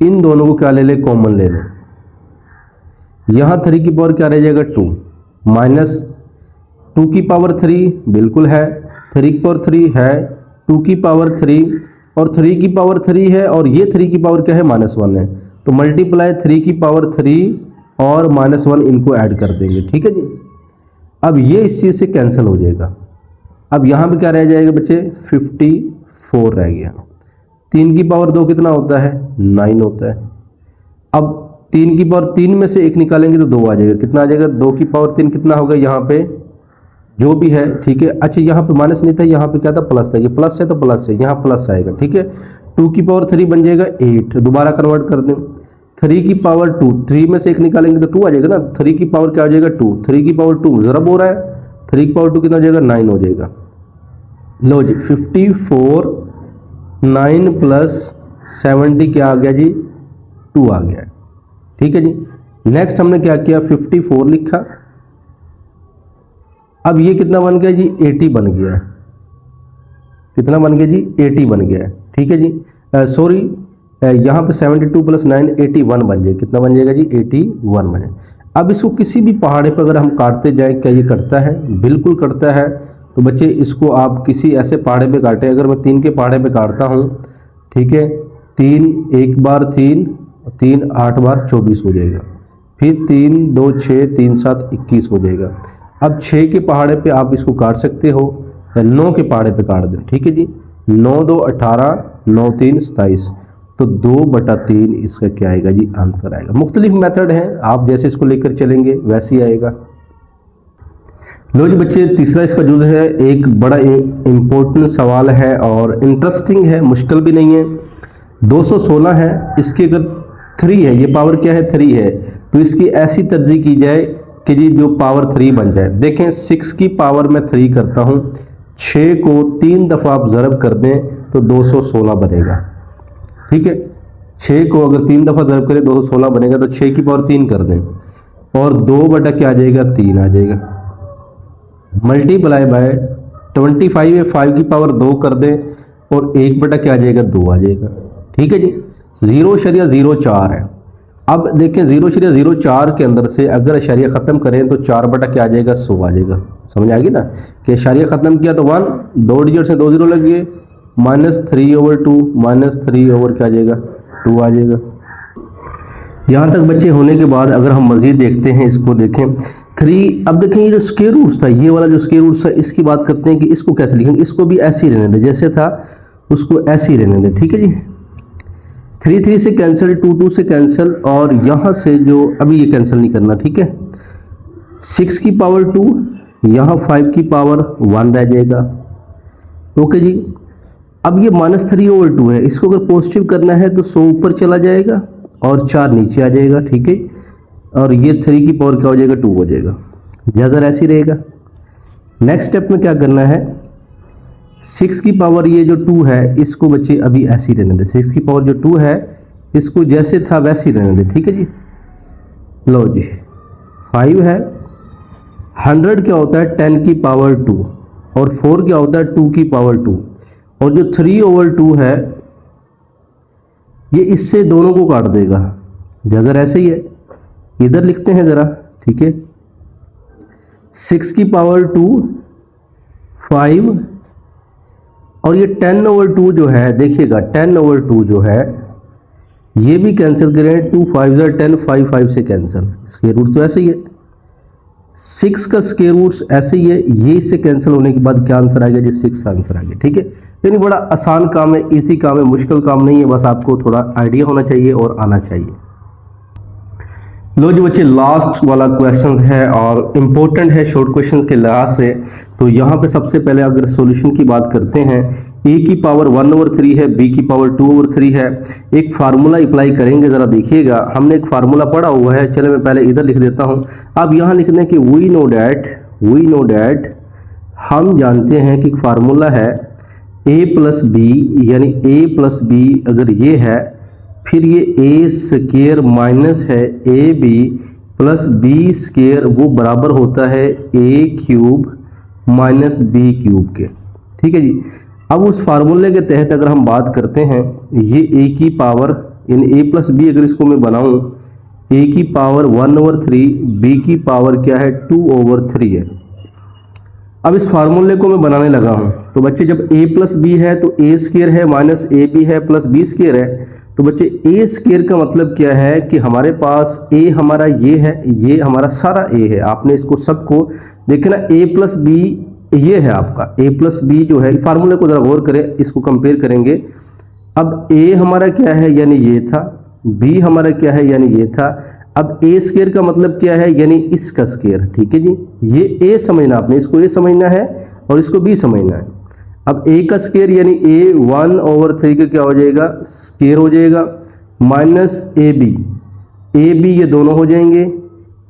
इन दोनों को क्या ले लें, कॉमन ले लें। यहाँ 3 की पावर क्या रह जाएगा 2, माइनस 2 की पावर 3 बिल्कुल है, 3 की पावर 3 है, 2 की पावर 3 और 3 की पावर 3 है, और ये 3 की पावर क्या है -1 है। तो मल्टीप्लाई 3 की पावर 3 और -1 इनको ऐड कर देंगे, ठीक है जी। अब ये इस चीज़ से कैंसिल हो जाएगा। अब यहाँ पे क्या रह जाएगा बच्चे, 54 रह गया। 3 की पावर 2 कितना होता है, 9 होता है। अब 3 की पावर 3 में से 1 निकालेंगे तो 2 आ जाएगा, कितना आ जाएगा, 2 की पावर 3 कितना होगा यहाँ पे जो भी है, ठीक है। अच्छा यहाँ पे माइनस नहीं था, यहाँ पे क्या था, प्लस था, ये प्लस है तो प्लस है, यहाँ प्लस आएगा, ठीक है। 2 की पावर 3 बन जाएगा 8, दोबारा कन्वर्ट कर दें। 3 की पावर 2, 3 में से 1 निकालेंगे तो 2 आ जाएगा ना, 3 की पावर क्या हो जाएगा 2, 3 की पावर 2 ज़रब हो रहा है, 3 की पावर 2 कितना हो जाएगा, 9 हो जाएगा। लो जी 54, 9 प्लस 70 क्या आ गया जी, 2 आ गया, ठीक है जी। नेक्स्ट हमने क्या किया, 54 लिखा। अब ये कितना बन गया जी, 80 बन गया। कितना बन गया जी, 80 बन गया, ठीक है जी। सॉरी यहाँ पे 72 प्लस 9 81 बन जाए, कितना बन जाएगा जी, 81 बन जाए। अब इसको किसी भी पहाड़े पर अगर हम काटते जाएं, क्या ये कटता है, बिल्कुल कटता है। तो बच्चे इसको आप किसी ऐसे पहाड़े पे काटें, अगर मैं 3 के पहाड़े पे काटता हूँ, ठीक है, 3 एक बार 3 3 8 बार 24 हो जाएगा, फिर 3 2 6 3 7 21 हो जाएगा। अब 6 के पहाड़े पे आप इसको काट सकते हो, 9 के पहाड़े पे काट दें, ठीक है जी। 9 2 18, 9 3 27, तो 2/3 इसका क्या आएगा जी, आंसर आएगा। मुख्तलिफ मेथड हैं, आप जैसे इसको लेकर चलेंगे वैसे ही आएगा। लो जी बच्चे, तीसरा इसका जो है एक बड़ा इम्पोर्टेंट सवाल है और इंटरेस्टिंग है, मुश्किल भी नहीं है। 216 है, इसके अगर 3 है, ये पावर क्या है, 3 है, तो इसकी ऐसी तरजीह की जाए कि जी जो पावर 3 बन जाए। देखें 6 की पावर में 3 करता हूँ, 6 को 3 दफ़ा आप ज़रब कर दें तो 216 बनेगा, ठीक है। 6 को अगर 3 दफ़ा ज़रब करें 216 बनेगा, तो 6 की पावर 3 कर दें और 2 बटा क्या आ जाएगा, 3 आ जाएगा। मल्टीप्लाई बाय 25 है, 5 की पावर 2 कर दें और 1 बटा क्या आ जाएगा, 2 आ जाएगा, ठीक है जी। 0.04 है। अब देखें 0.04 के अंदर से अगर अशरिया ख़त्म करें तो 4 बटा क्या आ जाएगा, 100 आ जाएगा। समझ आ गई ना कि अशरिया ख़त्म किया तो 1, 2 डिजिट से 2 0 लग गए, -3/2, -3 क्या आ जाएगा, 2 आ जाएगा। यहाँ तक बच्चे होने के बाद अगर हम मज़ीद देखते हैं, इसको देखें 3। अब देखें ये जो स्क्वायर रूट्स था, ये वाला जो स्क्वायर रूट्स था, इसकी बात करते हैं कि इसको कैसे लिखेंगे। इसको भी ऐसे ही रहने दें, जैसे था उसको ऐसे ही रहने दें, ठीक है जी। 3 3 से कैंसिल, 2 2 से कैंसिल, और यहाँ से जो अभी ये कैंसिल नहीं करना, ठीक है। 6 की पावर 2, यहाँ 5 की पावर 1 रह जाएगा, ओके जी। अब ये -3/2 है, इसको अगर पॉजिटिव करना है तो 100 ऊपर चला जाएगा और 4 नीचे आ जाएगा, ठीक है। और ये 3 की पावर क्या हो जाएगा, 2 हो जाएगा, जैसा ऐसे ही रहेगा। नेक्स्ट स्टेप में क्या करना है, 6 की पावर ये जो 2 है इसको बच्चे अभी ऐसे ही रहने दें। 6 की पावर जो 2 है इसको जैसे था वैसे ही रहने दें, ठीक है जी। लो जी 5 है, 100 क्या होता है 10 की पावर 2, और 4 क्या होता है 2 की पावर 2, और जो 3/2 है ये इससे दोनों को काट देगा, जैसा ऐसे ही है। इधर लिखते हैं ज़रा, ठीक है। 6 की पावर 2, 5, और ये 10/2 जो है, देखिएगा 10/2 जो है ये भी कैंसिल करें, 2 5 10, 5 5 से कैंसिल, स्क्वायर रूट तो ऐसे ही है। 6 का स्क्वायर रूट्स ऐसे ही है, ये इससे कैंसिल होने के बाद क्या आंसर आएगा जी, 6 आंसर आ गया, ठीक है। यानी बड़ा आसान काम है, इजी काम है, मुश्किल काम नहीं है, बस आपको थोड़ा आइडिया होना चाहिए और आना चाहिए। लो जी बच्चे, लास्ट वाला क्वेश्चन है और इम्पोर्टेंट है शॉर्ट क्वेश्चन के लिहाज से। तो यहाँ पे सबसे पहले अगर सॉल्यूशन की बात करते हैं, ए की पावर 1/3 है, बी की पावर 2/3 है। एक फार्मूला अप्लाई करेंगे, ज़रा देखिएगा, हमने एक फार्मूला पढ़ा हुआ है, चलो मैं पहले इधर लिख देता हूँ। अब यहाँ लिखते हैं कि वी नो डैट हम जानते हैं कि फार्मूला है a प्लस बी, यानी a प्लस बी अगर ये है, फिर ये a स्क्वायर माइनस है A B plus B square, वो बराबर होता है a cube minus B cube के, ठीक है जी। अब उस फार्मूले के तहत अगर हम बात करते हैं, ये a की पावर यानी a प्लस बी अगर इसको मैं बनाऊं, a की पावर 1/3, b की पावर क्या है 2/3 है। अब इस फार्मूले को मैं बनाने लगा हूं, तो बच्चे जब a प्लस बी है तो a स्क्वायर है माइनस ए बी है प्लस बी स्क्वायर है, तो बच्चे ए स्क्वायर का मतलब क्या है कि हमारे पास ए हमारा ये है, ये हमारा सारा ए है। आपने इसको सबको देखना, ए प्लस बी ये है आपका, ए प्लस बी जो है, फार्मूले को जरा गौर करें, इसको कंपेयर करेंगे। अब ए हमारा क्या है, यानी ये था, बी हमारा क्या है, यानी ये था। अब ए स्क्वायर का मतलब क्या है, यानी इसका स्क्वायर। ठीक है जी, ये ए समझना आपने, इसको ए समझना है और इसको बी समझना है। अब ए का स्क्वायर यानी ए 1/3 का क्या हो जाएगा, स्क्वायर हो जाएगा, माइनस ए बी ये दोनों हो जाएंगे,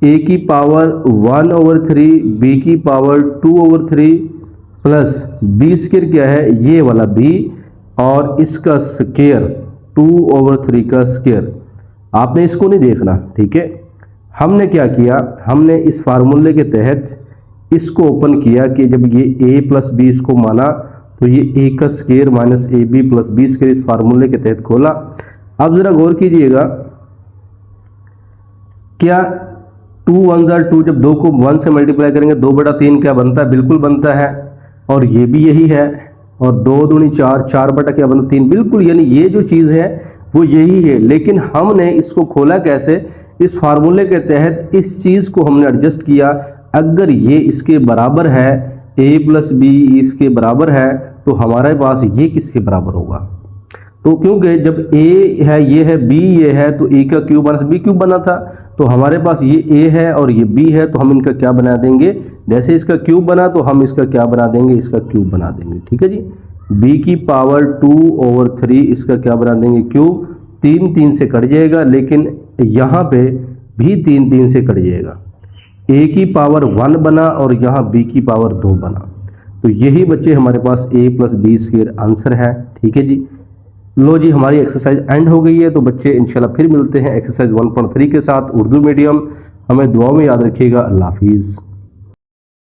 ए की पावर 1/3, बी की पावर 2/3 प्लस बी स्क्वायर क्या है, ये वाला बी, और इसका स्क्वायर 2/3 का स्क्वायर। आपने इसको नहीं देखना, ठीक है। हमने क्या किया, हमने इस फार्मूले के तहत इसको ओपन किया कि जब ये a प्लस बी इसको माना तो ये a का square minus A B plus B square इस फार्मूले के तहत खोला। अब जरा गौर कीजिएगा, क्या 2 1 are 2, जब 2 को 1 से मल्टीप्लाई करेंगे 2/3 क्या बनता है, बिल्कुल बनता है, और ये भी यही है, और 2 दूनी 4, 4 बटा क्या बनता, 3, बिल्कुल, यानी ये जो चीज़ है वो यही है। लेकिन हमने इसको खोला कैसे, इस फार्मूले के तहत इस चीज़ को हमने एडजस्ट किया। अगर ये इसके बराबर है, a प्लस बी इसके बराबर है, तो हमारे पास ये किसके बराबर होगा, तो क्योंकि जब a है, ये है, b ये है, तो a का क्यूब माइनस b क्यूब बना था, तो हमारे पास ये a है और ये b है, तो हम इनका क्या बना देंगे, जैसे इसका क्यूब बना तो हम इसका क्या बना देंगे, इसका क्यूब बना देंगे। ठीक है जी, b की पावर 2/3 इसका क्या बना देंगे, क्यूब। 3 3 से कट जाएगा, लेकिन यहाँ पे भी 3 3 से कट जाएगा, a की पावर 1 बना और यहाँ b की पावर 2 बना। तो यही बच्चे हमारे पास a plus B square answer है। ठीक है जी, लो जी, हमारी एक्सरसाइज एंड हो गई है। तो बच्चे इंशाल्लाह फिर मिलते हैं एक्सरसाइज 1.3 के साथ, उर्दू मीडियम। हमें दुआ में याद रखिएगा। अल्लाह हाफिज़।